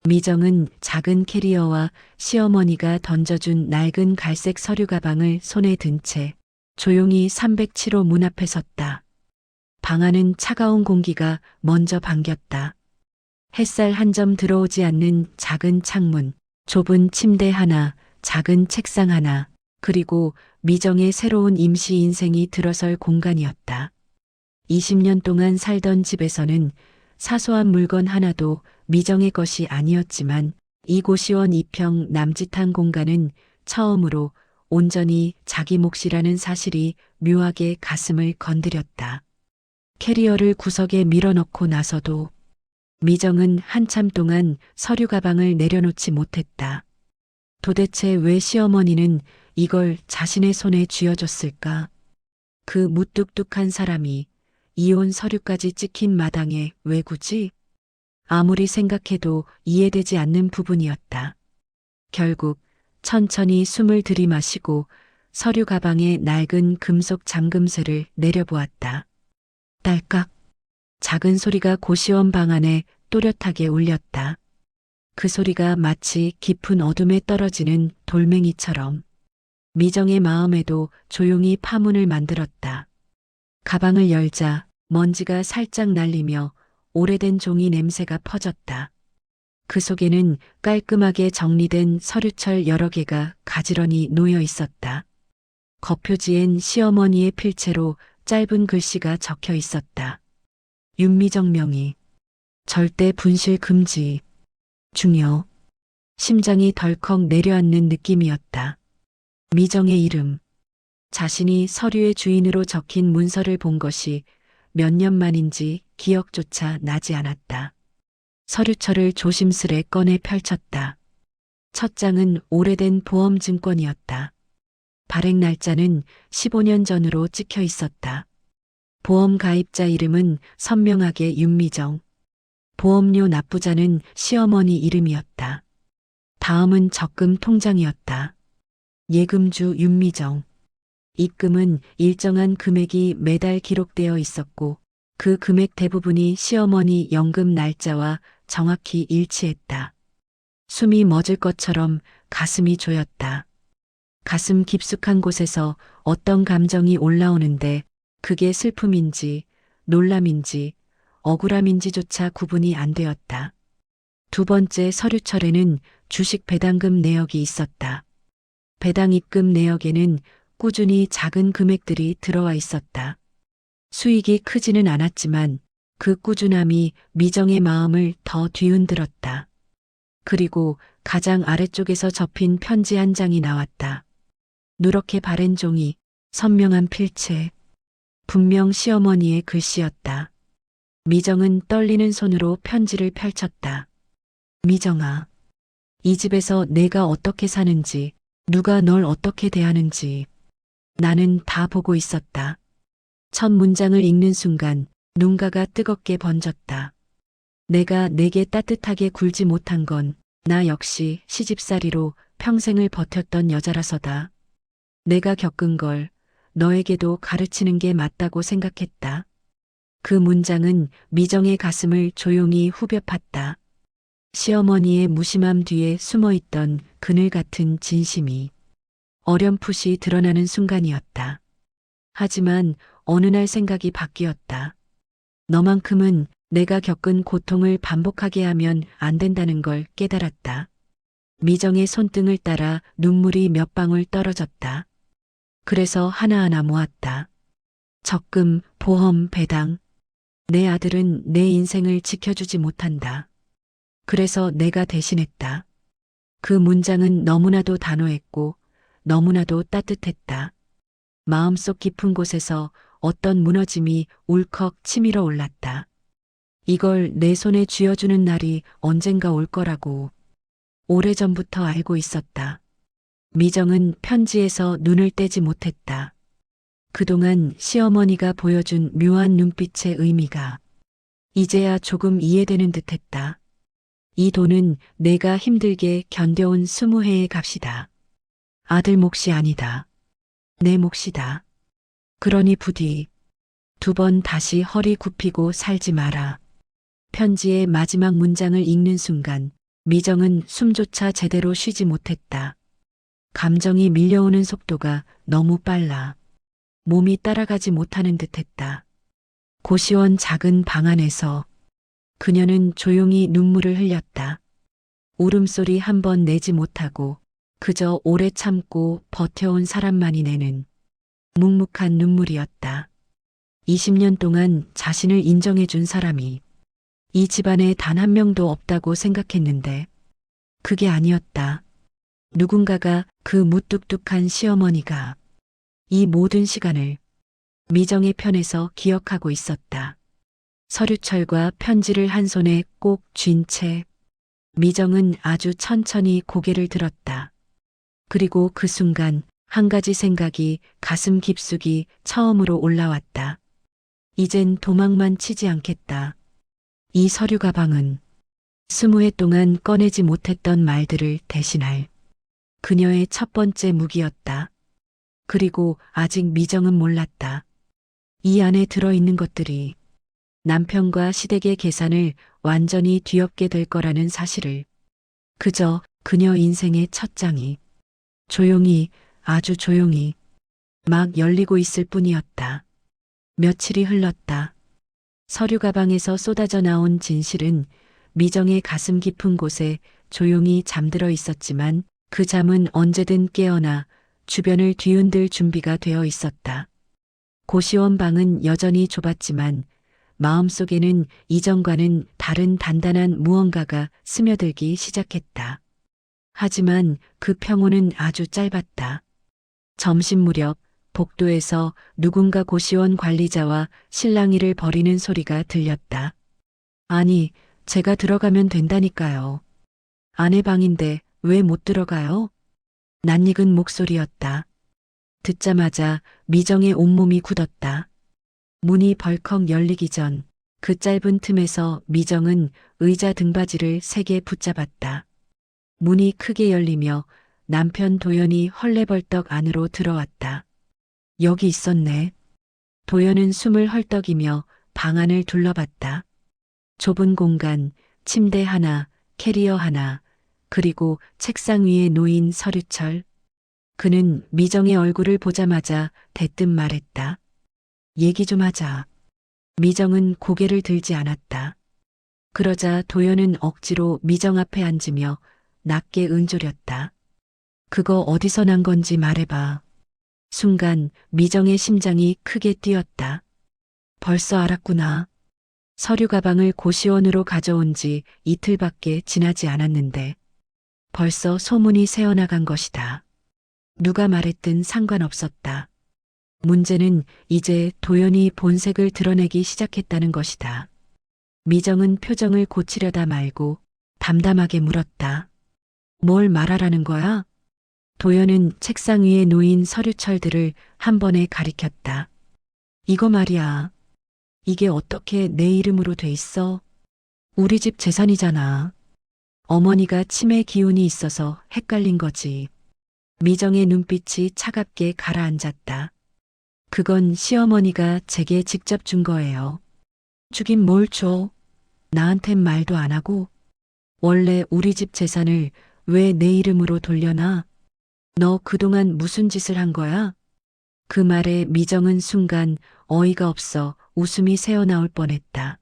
미정은 작은 캐리어와 시어머니가 던져준 낡은 갈색 서류 가방을 손에 든 채 조용히 307호 문 앞에 섰다. 방 안은 차가운 공기가 먼저 반겼다. 햇살 한 점 들어오지 않는 작은 창문, 좁은 침대 하나, 작은 책상 하나, 그리고 미정의 새로운 임시 인생이 들어설 공간이었다. 20년 동안 살던 집에서는 사소한 물건 하나도 미정의 것이 아니었지만 이 고시원 2평 남짓한 공간은 처음으로 온전히 자기 몫이라는 사실이 묘하게 가슴을 건드렸다. 캐리어를 구석에 밀어넣고 나서도 미정은 한참 동안 서류 가방을 내려놓지 못했다. 도대체 왜 시어머니는 이걸 자신의 손에 쥐어줬을까? 그 무뚝뚝한 사람이 이혼 서류까지 찍힌 마당에 왜 굳이? 아무리 생각해도 이해되지 않는 부분이었다. 결국 천천히 숨을 들이마시고 서류 가방의 낡은 금속 잠금쇠를 내려보았다. 딸깍. 작은 소리가 고시원 방 안에 또렷하게 울렸다. 그 소리가 마치 깊은 어둠에 떨어지는 돌멩이처럼 미정의 마음에도 조용히 파문을 만들었다. 가방을 열자 먼지가 살짝 날리며 오래된 종이 냄새가 퍼졌다. 그 속에는 깔끔하게 정리된 서류철 여러 개가 가지런히 놓여 있었다. 겉표지엔 시어머니의 필체로 짧은 글씨가 적혀 있었다. 윤미정 명의. 절대 분실 금지. 중요. 심장이 덜컥 내려앉는 느낌이었다. 미정의 이름. 자신이 서류의 주인으로 적힌 문서를 본 것이 몇 년 만인지 기억조차 나지 않았다. 서류철을 조심스레 꺼내 펼쳤다. 첫 장은 오래된 보험증권이었다. 발행 날짜는 15년 전으로 찍혀 있었다. 보험 가입자 이름은 선명하게 윤미정. 보험료 납부자는 시어머니 이름이었다. 다음은 적금 통장이었다. 예금주 윤미정. 입금은 일정한 금액이 매달 기록되어 있었고 그 금액 대부분이 시어머니 연금 날짜와 정확히 일치했다. 숨이 멎을 것처럼 가슴이 조였다. 가슴 깊숙한 곳에서 어떤 감정이 올라오는데 그게 슬픔인지 놀람인지 억울함인지조차 구분이 안 되었다. 두 번째 서류철에는 주식 배당금 내역이 있었다. 배당 입금 내역에는 꾸준히 작은 금액들이 들어와 있었다. 수익이 크지는 않았지만 그 꾸준함이 미정의 마음을 더 뒤흔들었다. 그리고 가장 아래쪽에서 접힌 편지 한 장이 나왔다. 누렇게 바랜 종이, 선명한 필체. 분명 시어머니의 글씨였다. 미정은 떨리는 손으로 편지를 펼쳤다. 미정아, 이 집에서 내가 어떻게 사는지, 누가 널 어떻게 대하는지 나는 다 보고 있었다. 첫 문장을 읽는 순간 눈가가 뜨겁게 번졌다. 내가 내게 따뜻하게 굴지 못한 건 나 역시 시집살이로 평생을 버텼던 여자라서다. 내가 겪은 걸 너에게도 가르치는 게 맞다고 생각했다. 그 문장은 미정의 가슴을 조용히 후벼 팠다. 시어머니의 무심함 뒤에 숨어있던 그늘 같은 진심이 어렴풋이 드러나는 순간이었다. 하지만 어느 날 생각이 바뀌었다. 너만큼은 내가 겪은 고통을 반복하게 하면 안 된다는 걸 깨달았다. 미정의 손등을 따라 눈물이 몇 방울 떨어졌다. 그래서 하나하나 모았다. 적금, 보험, 배당. 내 아들은 내 인생을 지켜주지 못한다. 그래서 내가 대신했다. 그 문장은 너무나도 단호했고 너무나도 따뜻했다. 마음속 깊은 곳에서 어떤 무너짐이 울컥 치밀어 올랐다. 이걸 내 손에 쥐어주는 날이 언젠가 올 거라고 오래전부터 알고 있었다. 미정은 편지에서 눈을 떼지 못했다. 그동안 시어머니가 보여준 묘한 눈빛의 의미가 이제야 조금 이해되는 듯했다. 이 돈은 내가 힘들게 견뎌온 20해의 값이다. 아들 몫이 아니다. 내 몫이다. 그러니 부디 2번 다시 허리 굽히고 살지 마라. 편지의 마지막 문장을 읽는 순간 미정은 숨조차 제대로 쉬지 못했다. 감정이 밀려오는 속도가 너무 빨라. 몸이 따라가지 못하는 듯했다. 고시원 작은 방 안에서 그녀는 조용히 눈물을 흘렸다. 울음소리 한 번 내지 못하고 그저 오래 참고 버텨온 사람만이 내는 묵묵한 눈물이었다. 20년 동안 자신을 인정해준 사람이 이 집안에 단 한 명도 없다고 생각했는데 그게 아니었다. 누군가가, 그 무뚝뚝한 시어머니가 이 모든 시간을 미정의 편에서 기억하고 있었다. 서류철과 편지를 한 손에 꼭 쥔 채 미정은 아주 천천히 고개를 들었다. 그리고 그 순간 한 가지 생각이 가슴 깊숙이 처음으로 올라왔다. 이젠 도망만 치지 않겠다. 이 서류 가방은 20해 동안 꺼내지 못했던 말들을 대신할 그녀의 첫 번째 무기였다. 그리고 아직 미정은 몰랐다. 이 안에 들어있는 것들이 남편과 시댁의 계산을 완전히 뒤엎게 될 거라는 사실을. 그저 그녀 인생의 첫 장이 조용히, 아주 조용히 막 열리고 있을 뿐이었다. 며칠이 흘렀다. 서류 가방에서 쏟아져 나온 진실은 미정의 가슴 깊은 곳에 조용히 잠들어 있었지만 그 잠은 언제든 깨어나 주변을 뒤흔들 준비가 되어 있었다. 고시원 방은 여전히 좁았지만 마음속에는 이전과는 다른 단단한 무언가가 스며들기 시작했다. 하지만 그 평온은 아주 짧았다. 점심 무렵 복도에서 누군가 고시원 관리자와 실랑이를 벌이는 소리가 들렸다. 아니, 제가 들어가면 된다니까요. 아내 방인데 왜 못 들어가요? 낯익은 목소리였다. 듣자마자 미정의 온몸이 굳었다. 문이 벌컥 열리기 전 그 짧은 틈에서 미정은 의자 등받이를 세게 붙잡았다. 문이 크게 열리며 남편 도연이 헐레벌떡 안으로 들어왔다. 여기 있었네. 도연은 숨을 헐떡이며 방 안을 둘러봤다. 좁은 공간, 침대 하나, 캐리어 하나, 그리고 책상 위에 놓인 서류철. 그는 미정의 얼굴을 보자마자 대뜸 말했다. 얘기 좀 하자. 미정은 고개를 들지 않았다. 그러자 도연은 억지로 미정 앞에 앉으며 낮게 은조렸다. 그거 어디서 난 건지 말해봐. 순간 미정의 심장이 크게 뛰었다. 벌써 알았구나. 서류 가방을 고시원으로 가져온 지 이틀밖에 지나지 않았는데 벌써 소문이 새어나간 것이다. 누가 말했든 상관없었다. 문제는 이제 도연이 본색을 드러내기 시작했다는 것이다. 미정은 표정을 고치려다 말고 담담하게 물었다. 뭘 말하라는 거야? 도연은 책상 위에 놓인 서류철들을 한 번에 가리켰다. 이거 말이야. 이게 어떻게 내 이름으로 돼 있어? 우리 집 재산이잖아. 어머니가 치매 기운이 있어서 헷갈린 거지. 미정의 눈빛이 차갑게 가라앉았다. 그건 시어머니가 제게 직접 준 거예요. 주긴 뭘 줘? 나한텐 말도 안 하고. 원래 우리 집 재산을 왜 내 이름으로 돌려놔? 너 그동안 무슨 짓을 한 거야? 그 말에 미정은 순간 어이가 없어 웃음이 새어나올 뻔했다.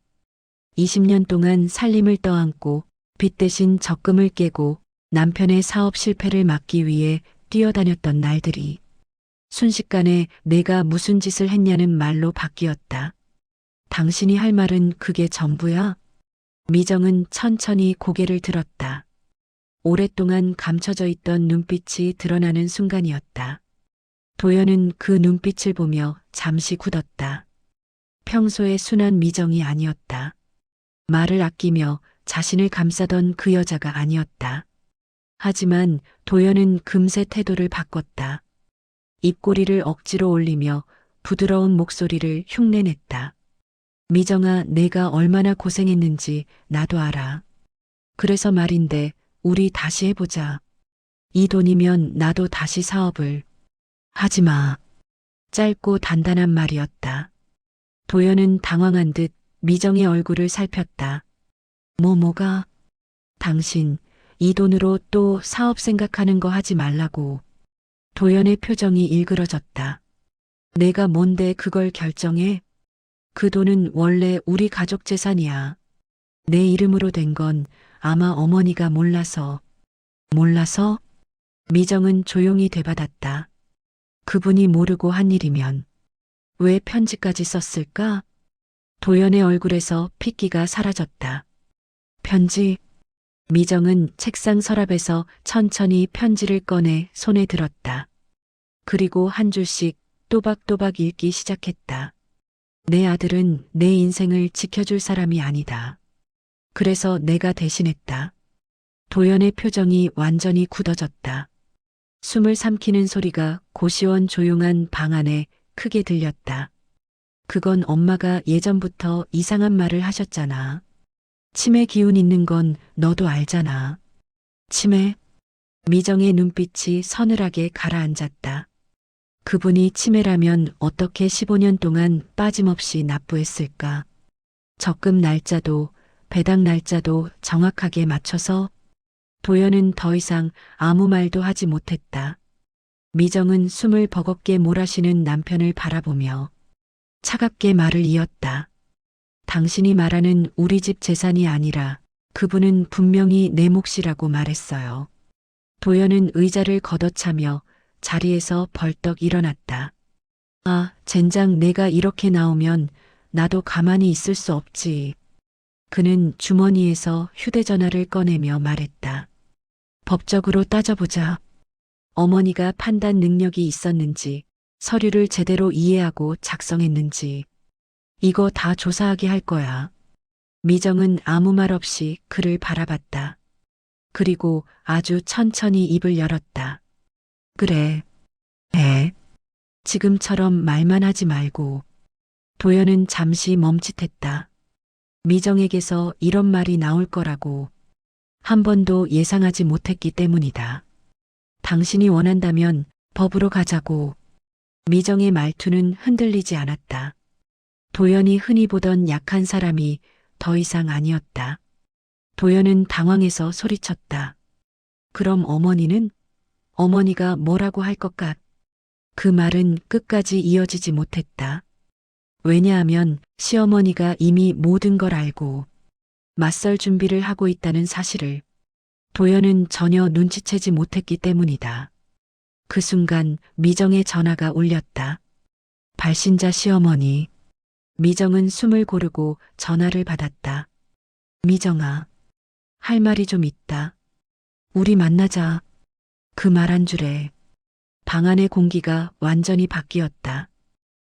20년 동안 살림을 떠안고 빚 대신 적금을 깨고 남편의 사업 실패를 막기 위해 뛰어다녔던 날들이 순식간에 내가 무슨 짓을 했냐는 말로 바뀌었다. 당신이 할 말은 그게 전부야? 미정은 천천히 고개를 들었다. 오랫동안 감춰져 있던 눈빛이 드러나는 순간이었다. 도연은 그 눈빛을 보며 잠시 굳었다. 평소의 순한 미정이 아니었다. 말을 아끼며 자신을 감싸던 그 여자가 아니었다. 하지만 도연은 금세 태도를 바꿨다. 입꼬리를 억지로 올리며 부드러운 목소리를 흉내냈다. 미정아, 내가 얼마나 고생했는지 나도 알아. 그래서 말인데 우리 다시 해보자. 이 돈이면 나도 다시 사업을. 하지 마. 짧고 단단한 말이었다. 도연은 당황한 듯 미정의 얼굴을 살폈다. 뭐가? 당신, 이 돈으로 또 사업 생각하는 거 하지 말라고. 도연의 표정이 일그러졌다. 내가 뭔데 그걸 결정해? 그 돈은 원래 우리 가족 재산이야. 내 이름으로 된 건 아마 어머니가 몰라서. 몰라서? 미정은 조용히 되받았다. 그분이 모르고 한 일이면 왜 편지까지 썼을까? 도연의 얼굴에서 핏기가 사라졌다. 편지? 미정은 책상 서랍에서 천천히 편지를 꺼내 손에 들었다. 그리고 한 줄씩 또박또박 읽기 시작했다. 내 아들은 내 인생을 지켜줄 사람이 아니다. 그래서 내가 대신했다. 도연의 표정이 완전히 굳어졌다. 숨을 삼키는 소리가 고시원 조용한 방 안에 크게 들렸다. 그건 엄마가 예전부터 이상한 말을 하셨잖아. 치매 기운 있는 건 너도 알잖아. 치매? 미정의 눈빛이 서늘하게 가라앉았다. 그분이 치매라면 어떻게 15년 동안 빠짐없이 납부했을까? 적금 날짜도 배당 날짜도 정확하게 맞춰서. 도연은 더 이상 아무 말도 하지 못했다. 미정은 숨을 버겁게 몰아쉬는 남편을 바라보며 차갑게 말을 이었다. 당신이 말하는 우리 집 재산이 아니라 그분은 분명히 내 몫이라고 말했어요. 도연은 의자를 걷어차며 자리에서 벌떡 일어났다. 아, 젠장, 내가 이렇게 나오면 나도 가만히 있을 수 없지. 그는 주머니에서 휴대전화를 꺼내며 말했다. 법적으로 따져보자. 어머니가 판단 능력이 있었는지, 서류를 제대로 이해하고 작성했는지, 이거 다 조사하게 할 거야. 미정은 아무 말 없이 그를 바라봤다. 그리고 아주 천천히 입을 열었다. 그래, 해. 지금처럼 말만 하지 말고. 도연은 잠시 멈칫했다. 미정에게서 이런 말이 나올 거라고 한 번도 예상하지 못했기 때문이다. 당신이 원한다면 법으로 가자고. 미정의 말투는 흔들리지 않았다. 도연이 흔히 보던 약한 사람이 더 이상 아니었다. 도연은 당황해서 소리쳤다. 그럼 어머니는? 어머니가 뭐라고 할 것 같? 그 말은 끝까지 이어지지 못했다. 왜냐하면 시어머니가 이미 모든 걸 알고 맞설 준비를 하고 있다는 사실을 도연은 전혀 눈치채지 못했기 때문이다. 그 순간 미정의 전화가 울렸다. 발신자 시어머니. 미정은 숨을 고르고 전화를 받았다. 미정아, 할 말이 좀 있다. 우리 만나자. 그 말 한 줄에 방 안의 공기가 완전히 바뀌었다.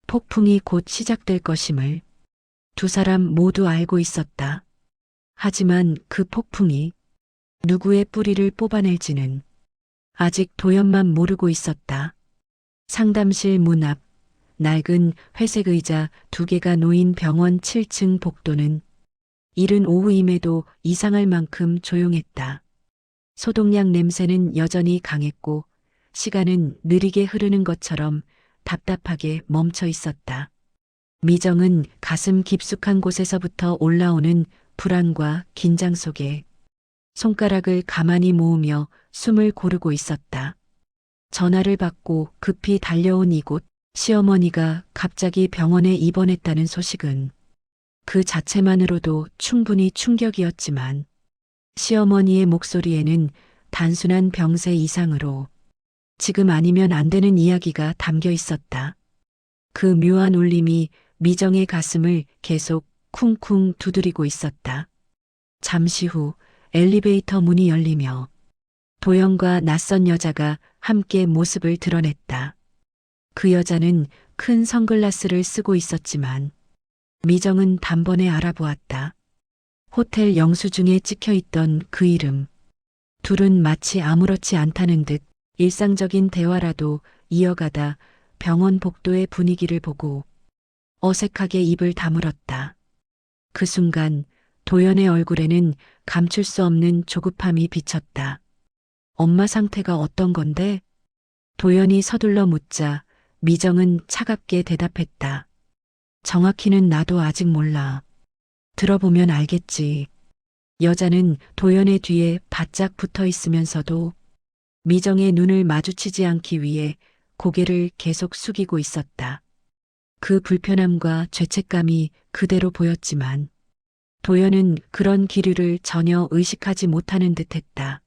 폭풍이 곧 시작될 것임을 두 사람 모두 알고 있었다. 하지만 그 폭풍이 누구의 뿌리를 뽑아낼지는 아직 도연만 모르고 있었다. 상담실 문 앞 낡은 회색 의자 2개가 놓인 병원 7층 복도는 이른 오후임에도 이상할 만큼 조용했다. 소독약 냄새는 여전히 강했고 시간은 느리게 흐르는 것처럼 답답하게 멈춰 있었다. 미정은 가슴 깊숙한 곳에서부터 올라오는 불안과 긴장 속에 손가락을 가만히 모으며 숨을 고르고 있었다. 전화를 받고 급히 달려온 이곳, 시어머니가 갑자기 병원에 입원했다는 소식은 그 자체만으로도 충분히 충격이었지만 시어머니의 목소리에는 단순한 병세 이상으로 지금 아니면 안 되는 이야기가 담겨 있었다. 그 묘한 울림이 미정의 가슴을 계속 쿵쿵 두드리고 있었다. 잠시 후 엘리베이터 문이 열리며 도연과 낯선 여자가 함께 모습을 드러냈다. 그 여자는 큰 선글라스를 쓰고 있었지만 미정은 단번에 알아보았다. 호텔 영수증에 찍혀 있던 그 이름. 둘은 마치 아무렇지 않다는 듯 일상적인 대화라도 이어가다 병원 복도의 분위기를 보고 어색하게 입을 다물었다. 그 순간 도연의 얼굴에는 감출 수 없는 조급함이 비쳤다. 엄마 상태가 어떤 건데? 도연이 서둘러 묻자 미정은 차갑게 대답했다. 정확히는 나도 아직 몰라. 들어보면 알겠지. 여자는 도연의 뒤에 바짝 붙어 있으면서도 미정의 눈을 마주치지 않기 위해 고개를 계속 숙이고 있었다. 그 불편함과 죄책감이 그대로 보였지만 도연은 그런 기류를 전혀 의식하지 못하는 듯했다.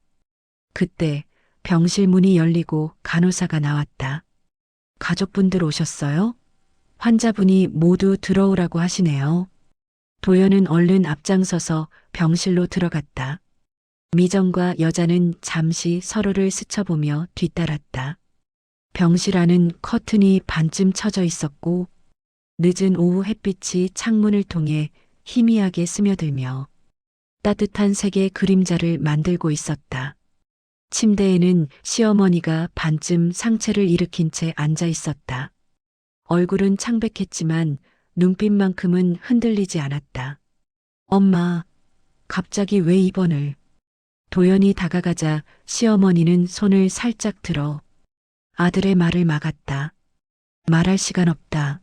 그때 병실 문이 열리고 간호사가 나왔다. 가족분들 오셨어요? 환자분이 모두 들어오라고 하시네요. 도연은 얼른 앞장서서 병실로 들어갔다. 미정과 여자는 잠시 서로를 스쳐보며 뒤따랐다. 병실 안은 커튼이 반쯤 쳐져 있었고 늦은 오후 햇빛이 창문을 통해 희미하게 스며들며 따뜻한 색의 그림자를 만들고 있었다. 침대에는 시어머니가 반쯤 상체를 일으킨 채 앉아 있었다. 얼굴은 창백했지만 눈빛만큼은 흔들리지 않았다. 엄마, 갑자기 왜 입원을? 도연이 다가가자 시어머니는 손을 살짝 들어 아들의 말을 막았다. 말할 시간 없다.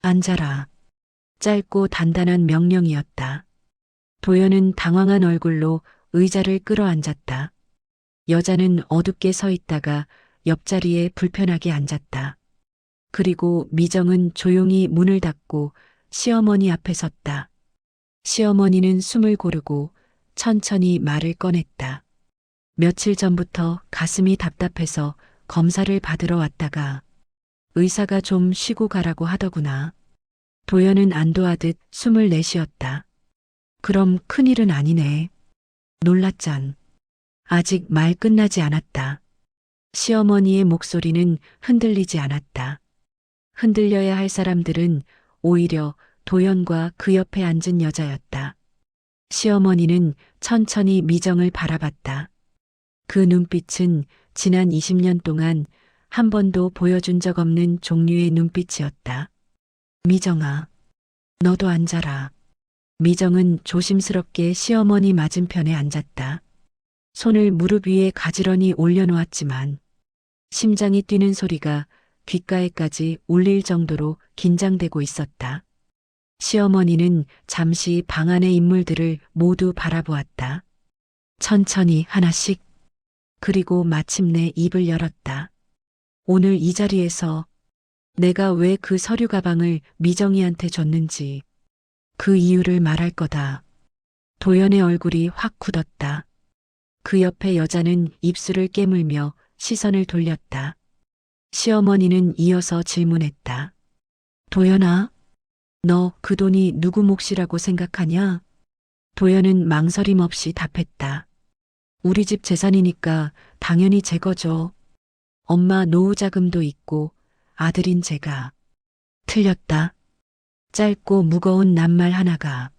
앉아라. 짧고 단단한 명령이었다. 도연은 당황한 얼굴로 의자를 끌어앉았다. 여자는 어둡게 서 있다가 옆자리에 불편하게 앉았다. 그리고 미정은 조용히 문을 닫고 시어머니 앞에 섰다. 시어머니는 숨을 고르고 천천히 말을 꺼냈다. 며칠 전부터 가슴이 답답해서 검사를 받으러 왔다가 의사가 좀 쉬고 가라고 하더구나. 도연은 안도하듯 숨을 내쉬었다. 그럼 큰일은 아니네. 놀랐잖. 아직 말 끝나지 않았다. 시어머니의 목소리는 흔들리지 않았다. 흔들려야 할 사람들은 오히려 도연과 그 옆에 앉은 여자였다. 시어머니는 천천히 미정을 바라봤다. 그 눈빛은 지난 20년 동안 한 번도 보여준 적 없는 종류의 눈빛이었다. 미정아, 너도 앉아라. 미정은 조심스럽게 시어머니 맞은편에 앉았다. 손을 무릎 위에 가지런히 올려놓았지만 심장이 뛰는 소리가 귓가에까지 울릴 정도로 긴장되고 있었다. 시어머니는 잠시 방 안의 인물들을 모두 바라보았다. 천천히 하나씩. 그리고 마침내 입을 열었다. 오늘 이 자리에서 내가 왜 그 서류 가방을 미정이한테 줬는지 그 이유를 말할 거다. 도연의 얼굴이 확 굳었다. 그 옆에 여자는 입술을 깨물며 시선을 돌렸다. 시어머니는 이어서 질문했다. 도연아, 너 그 돈이 누구 몫이라고 생각하냐? 도연은 망설임 없이 답했다. 우리 집 재산이니까 당연히 제 거죠. 엄마 노후 자금도 있고 아들인 제가. 틀렸다. 짧고 무거운 낱말 하나가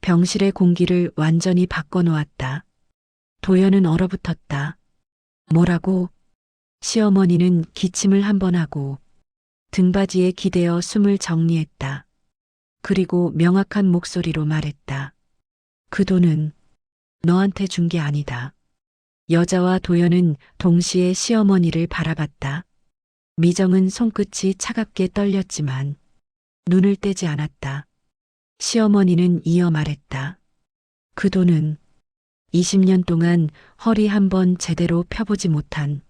병실의 공기를 완전히 바꿔놓았다. 도연은 얼어붙었다. 뭐라고? 시어머니는 기침을 한 번 하고 등받이에 기대어 숨을 정리했다. 그리고 명확한 목소리로 말했다. 그 돈은 너한테 준 게 아니다. 여자와 도연은 동시에 시어머니를 바라봤다. 미정은 손끝이 차갑게 떨렸지만 눈을 떼지 않았다. 시어머니는 이어 말했다. 그 돈은 20년 동안 허리 한번 제대로 펴보지 못한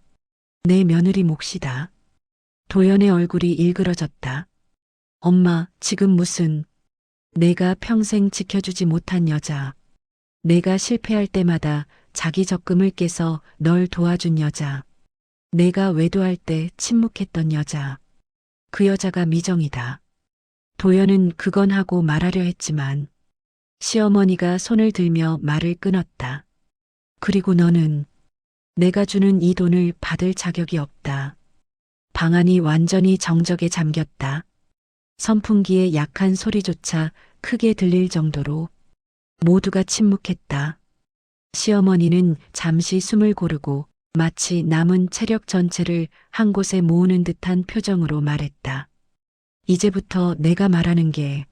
내 며느리 몫이다. 도연의 얼굴이 일그러졌다. 엄마, 지금 무슨 내가 평생 지켜주지 못한 여자. 내가 실패할 때마다 자기 적금을 깨서 널 도와준 여자. 내가 외도할 때 침묵했던 여자. 그 여자가 미정이다. 도연은 그건 하고 말하려 했지만 시어머니가 손을 들며 말을 끊었다. 그리고 너는 내가 주는 이 돈을 받을 자격이 없다. 방안이 완전히 정적에 잠겼다. 선풍기의 약한 소리조차 크게 들릴 정도로 모두가 침묵했다. 시어머니는 잠시 숨을 고르고 마치 남은 체력 전체를 한 곳에 모으는 듯한 표정으로 말했다. 이제부터 내가 말하는 게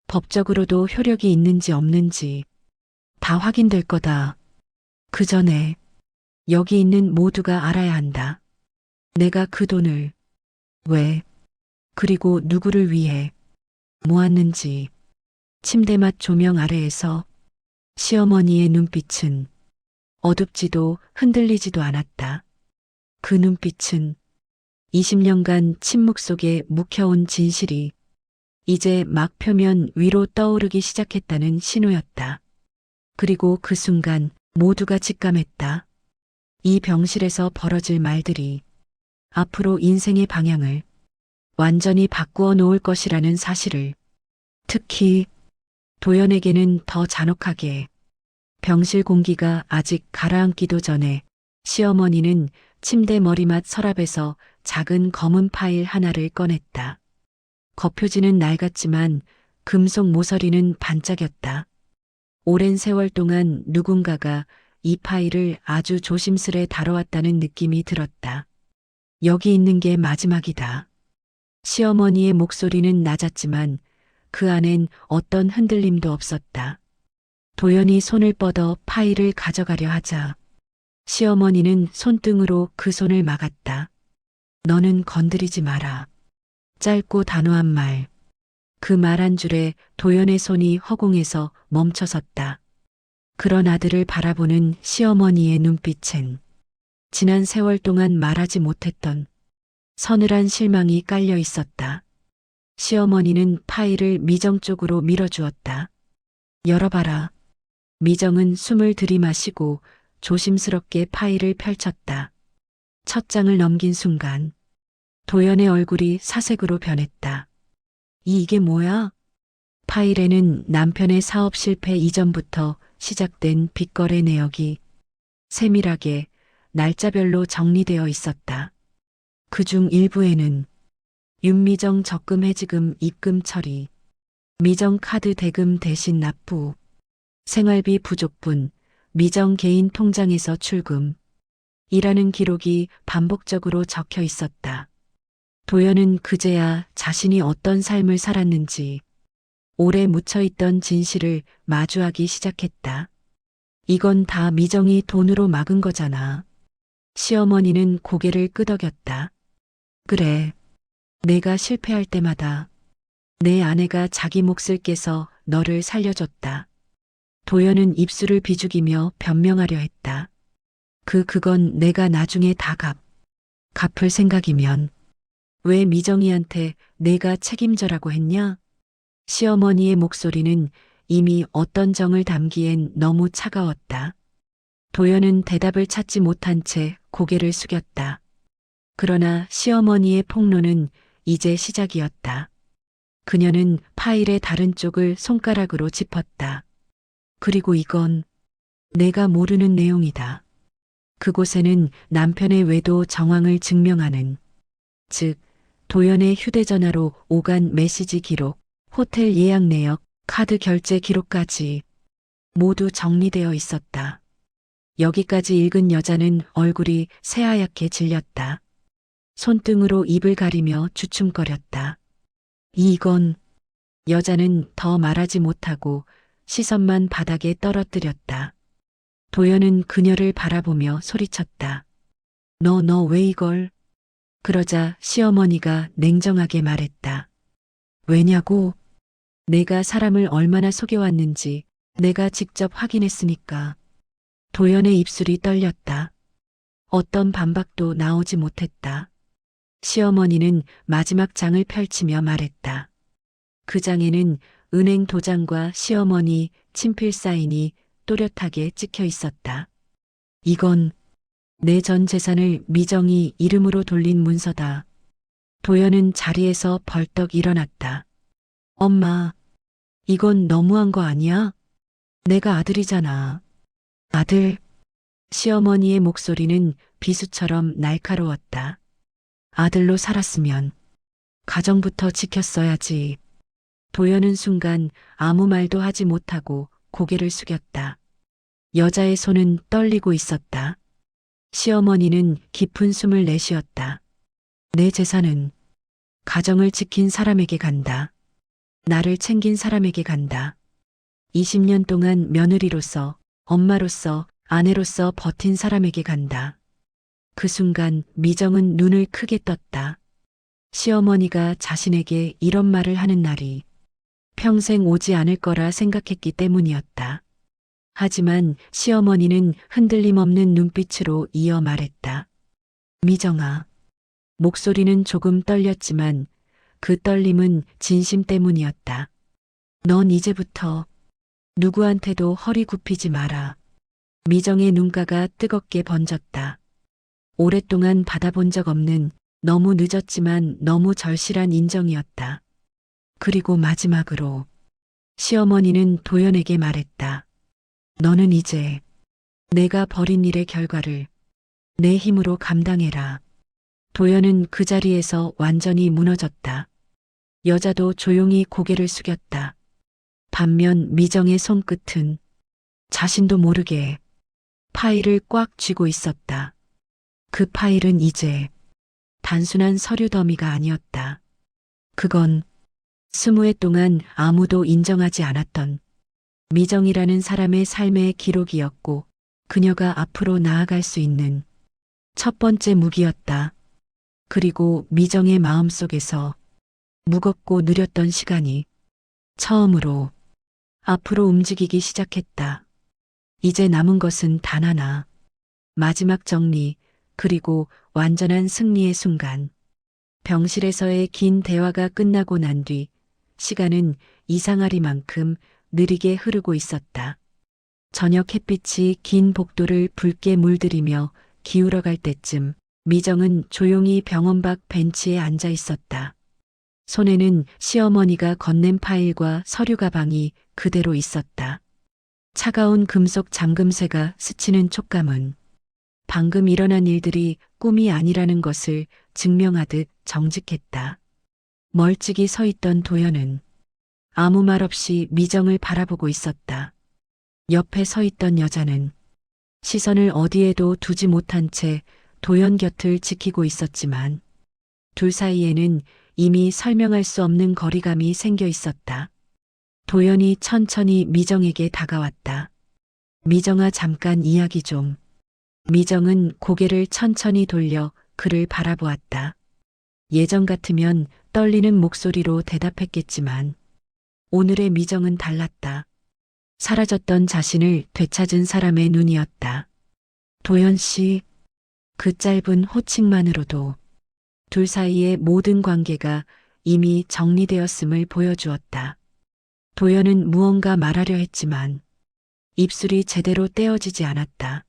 법적으로도 효력이 있는지 없는지 다 확인될 거다. 그 전에 여기 있는 모두가 알아야 한다. 내가 그 돈을 왜, 그리고 누구를 위해 모았는지. 침대맡 조명 아래에서 시어머니의 눈빛은 어둡지도 흔들리지도 않았다. 그 눈빛은 20년간 침묵 속에 묵혀온 진실이 이제 막 표면 위로 떠오르기 시작했다는 신호였다. 그리고 그 순간 모두가 직감했다. 이 병실에서 벌어질 말들이 앞으로 인생의 방향을 완전히 바꾸어 놓을 것이라는 사실을. 특히 도연에게는 더 잔혹하게 병실 공기가 아직 가라앉기도 전에 시어머니는 침대 머리맡 서랍에서 작은 검은 파일 하나를 꺼냈다. 겉표지는 낡았지만 금속 모서리는 반짝였다. 오랜 세월 동안 누군가가 이 파일을 아주 조심스레 다뤄왔다는 느낌이 들었다. 여기 있는 게 마지막이다. 시어머니의 목소리는 낮았지만 그 안엔 어떤 흔들림도 없었다. 도연이 손을 뻗어 파일을 가져가려 하자 시어머니는 손등으로 그 손을 막았다. 너는 건드리지 마라. 짧고 단호한 말. 그 말 한 줄에 도연의 손이 허공에서 멈춰섰다. 그런 아들을 바라보는 시어머니의 눈빛엔 지난 세월 동안 말하지 못했던 서늘한 실망이 깔려 있었다. 시어머니는 파일을 미정 쪽으로 밀어주었다. 열어봐라. 미정은 숨을 들이마시고 조심스럽게 파일을 펼쳤다. 첫 장을 넘긴 순간 도연의 얼굴이 사색으로 변했다. 이게 뭐야? 파일에는 남편의 사업 실패 이전부터 시작된 빚거래 내역이 세밀하게 날짜별로 정리되어 있었다. 그중 일부에는 윤미정 적금 해지금 입금 처리, 미정 카드 대금 대신 납부, 생활비 부족분, 미정 개인 통장에서 출금, 이라는 기록이 반복적으로 적혀 있었다. 도연은 그제야 자신이 어떤 삶을 살았는지 오래 묻혀있던 진실을 마주하기 시작했다. 이건 다 미정이 돈으로 막은 거잖아. 시어머니는 고개를 끄덕였다. 그래. 내가 실패할 때마다 내 아내가 자기 몫을 깨서 너를 살려줬다. 도연은 입술을 비죽이며 변명하려 했다. 그건 내가 나중에 다 갚을 생각이면 왜 미정이한테 내가 책임져라고 했냐? 시어머니의 목소리는 이미 어떤 정을 담기엔 너무 차가웠다. 도연은 대답을 찾지 못한 채 고개를 숙였다. 그러나 시어머니의 폭로는 이제 시작이었다. 그녀는 파일의 다른 쪽을 손가락으로 짚었다. 그리고 이건 내가 모르는 내용이다. 그곳에는 남편의 외도 정황을 증명하는, 즉 도연의 휴대전화로 오간 메시지 기록, 호텔 예약 내역, 카드 결제 기록까지 모두 정리되어 있었다. 여기까지 읽은 여자는 얼굴이 새하얗게 질렸다. 손등으로 입을 가리며 주춤거렸다. 이건. 여자는 더 말하지 못하고 시선만 바닥에 떨어뜨렸다. 도연은 그녀를 바라보며 소리쳤다. 너 왜 이걸? 그러자 시어머니가 냉정하게 말했다. 왜냐고? 내가 사람을 얼마나 속여왔는지 내가 직접 확인했으니까. 도연의 입술이 떨렸다. 어떤 반박도 나오지 못했다. 시어머니는 마지막 장을 펼치며 말했다. 그 장에는 은행 도장과 시어머니 친필 사인이 또렷하게 찍혀 있었다. 이건 내 전 재산을 미정이 이름으로 돌린 문서다. 도연은 자리에서 벌떡 일어났다. 엄마, 이건 너무한 거 아니야? 내가 아들이잖아. 아들. 시어머니의 목소리는 비수처럼 날카로웠다. 아들로 살았으면 가정부터 지켰어야지. 도연은 순간 아무 말도 하지 못하고 고개를 숙였다. 여자의 손은 떨리고 있었다. 시어머니는 깊은 숨을 내쉬었다. 내 재산은 가정을 지킨 사람에게 간다. 나를 챙긴 사람에게 간다. 20년 동안 며느리로서, 엄마로서, 아내로서 버틴 사람에게 간다. 그 순간 미정은 눈을 크게 떴다. 시어머니가 자신에게 이런 말을 하는 날이 평생 오지 않을 거라 생각했기 때문이었다. 하지만 시어머니는 흔들림 없는 눈빛으로 이어 말했다. 미정아. 목소리는 조금 떨렸지만 그 떨림은 진심 때문이었다. 넌 이제부터 누구한테도 허리 굽히지 마라. 미정의 눈가가 뜨겁게 번졌다. 오랫동안 받아본 적 없는 너무 늦었지만 너무 절실한 인정이었다. 그리고 마지막으로 시어머니는 도연에게 말했다. 너는 이제 내가 벌인 일의 결과를 내 힘으로 감당해라. 도연은 그 자리에서 완전히 무너졌다. 여자도 조용히 고개를 숙였다. 반면 미정의 손끝은 자신도 모르게 파일을 꽉 쥐고 있었다. 그 파일은 이제 단순한 서류 더미가 아니었다. 그건 20해 동안 아무도 인정하지 않았던 미정이라는 사람의 삶의 기록이었고 그녀가 앞으로 나아갈 수 있는 첫 번째 무기였다. 그리고 미정의 마음속에서 무겁고 느렸던 시간이 처음으로 앞으로 움직이기 시작했다. 이제 남은 것은 단 하나. 마지막 정리, 그리고 완전한 승리의 순간. 병실에서의 긴 대화가 끝나고 난 뒤 시간은 이상하리만큼 느리게 흐르고 있었다. 저녁 햇빛이 긴 복도를 붉게 물들이며 기울어갈 때쯤 미정은 조용히 병원 밖 벤치에 앉아 있었다. 손에는 시어머니가 건넨 파일과 서류 가방이 그대로 있었다. 차가운 금속 잠금쇠가 스치는 촉감은 방금 일어난 일들이 꿈이 아니라는 것을 증명하듯 정직했다. 멀찍이 서 있던 도연은 아무 말 없이 미정을 바라보고 있었다. 옆에 서 있던 여자는 시선을 어디에도 두지 못한 채 도연 곁을 지키고 있었지만 둘 사이에는 이미 설명할 수 없는 거리감이 생겨 있었다. 도연이 천천히 미정에게 다가왔다. 미정아, 잠깐 이야기 좀. 미정은 고개를 천천히 돌려 그를 바라보았다. 예전 같으면 떨리는 목소리로 대답했겠지만 오늘의 미정은 달랐다. 사라졌던 자신을 되찾은 사람의 눈이었다. 도연 씨, 그 짧은 호칭만으로도 둘 사이의 모든 관계가 이미 정리되었음을 보여주었다. 도연은 무언가 말하려 했지만 입술이 제대로 떼어지지 않았다.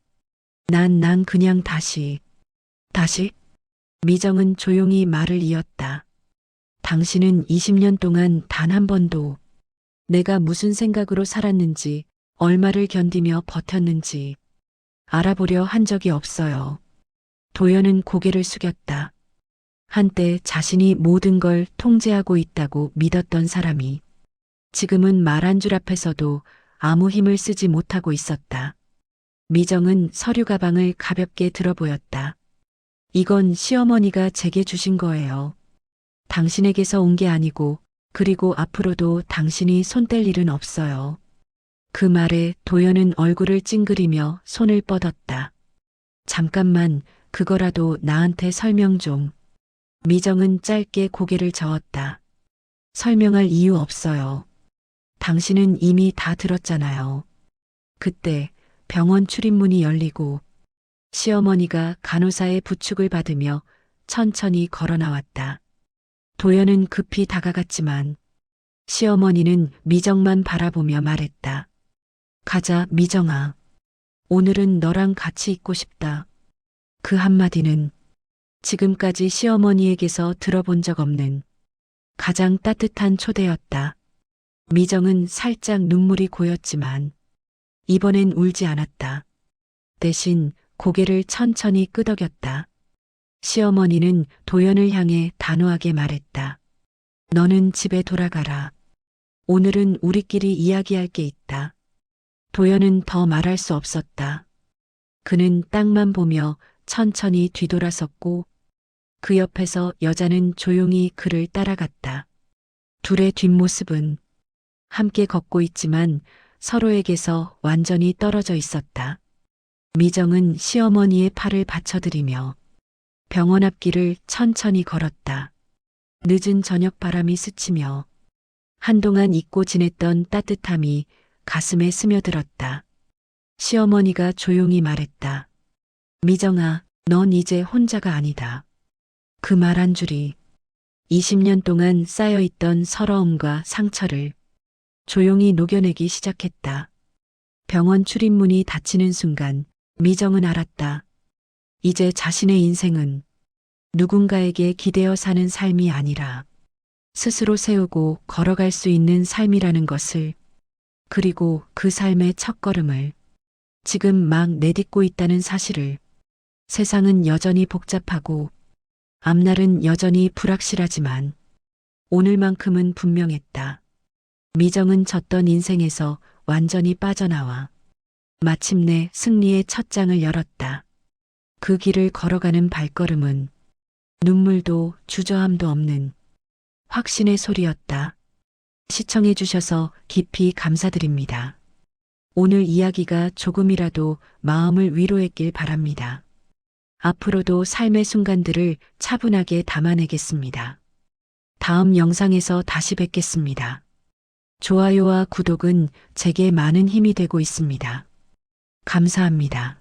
난 그냥 다시. 미정은 조용히 말을 이었다. 당신은 20년 동안 단 한 번도 내가 무슨 생각으로 살았는지, 얼마를 견디며 버텼는지 알아보려 한 적이 없어요. 도연은 고개를 숙였다. 한때 자신이 모든 걸 통제하고 있다고 믿었던 사람이 지금은 말 한 줄 앞에서도 아무 힘을 쓰지 못하고 있었다. 미정은 서류 가방을 가볍게 들어 보였다. 이건 시어머니가 제게 주신 거예요. 당신에게서 온 게 아니고, 그리고 앞으로도 당신이 손 뗄 일은 없어요. 그 말에 도연은 얼굴을 찡그리며 손을 뻗었다. 잠깐만, 그거라도 나한테 설명 좀. 미정은 짧게 고개를 저었다. 설명할 이유 없어요. 당신은 이미 다 들었잖아요. 그때 병원 출입문이 열리고 시어머니가 간호사의 부축을 받으며 천천히 걸어 나왔다. 도연은 급히 다가갔지만 시어머니는 미정만 바라보며 말했다. 가자, 미정아. 오늘은 너랑 같이 있고 싶다. 그 한마디는 지금까지 시어머니에게서 들어본 적 없는 가장 따뜻한 초대였다. 미정은 살짝 눈물이 고였지만 이번엔 울지 않았다. 대신 고개를 천천히 끄덕였다. 시어머니는 도연을 향해 단호하게 말했다. 너는 집에 돌아가라. 오늘은 우리끼리 이야기할 게 있다. 도연은 더 말할 수 없었다. 그는 땅만 보며 천천히 뒤돌아섰고 그 옆에서 여자는 조용히 그를 따라갔다. 둘의 뒷모습은 함께 걷고 있지만 서로에게서 완전히 떨어져 있었다. 미정은 시어머니의 팔을 받쳐들이며 병원 앞길을 천천히 걸었다. 늦은 저녁 바람이 스치며 한동안 잊고 지냈던 따뜻함이 가슴에 스며들었다. 시어머니가 조용히 말했다. 미정아, 넌 이제 혼자가 아니다. 그 말 한 줄이 20년 동안 쌓여있던 서러움과 상처를 조용히 녹여내기 시작했다. 병원 출입문이 닫히는 순간 미정은 알았다. 이제 자신의 인생은 누군가에게 기대어 사는 삶이 아니라 스스로 세우고 걸어갈 수 있는 삶이라는 것을, 그리고 그 삶의 첫걸음을 지금 막 내딛고 있다는 사실을. 세상은 여전히 복잡하고 앞날은 여전히 불확실하지만 오늘만큼은 분명했다. 미정은 졌던 인생에서 완전히 빠져나와 마침내 승리의 첫 장을 열었다. 그 길을 걸어가는 발걸음은 눈물도 주저함도 없는 확신의 소리였다. 시청해 주셔서 깊이 감사드립니다. 오늘 이야기가 조금이라도 마음을 위로했길 바랍니다. 앞으로도 삶의 순간들을 차분하게 담아내겠습니다. 다음 영상에서 다시 뵙겠습니다. 좋아요와 구독은 제게 많은 힘이 되고 있습니다. 감사합니다.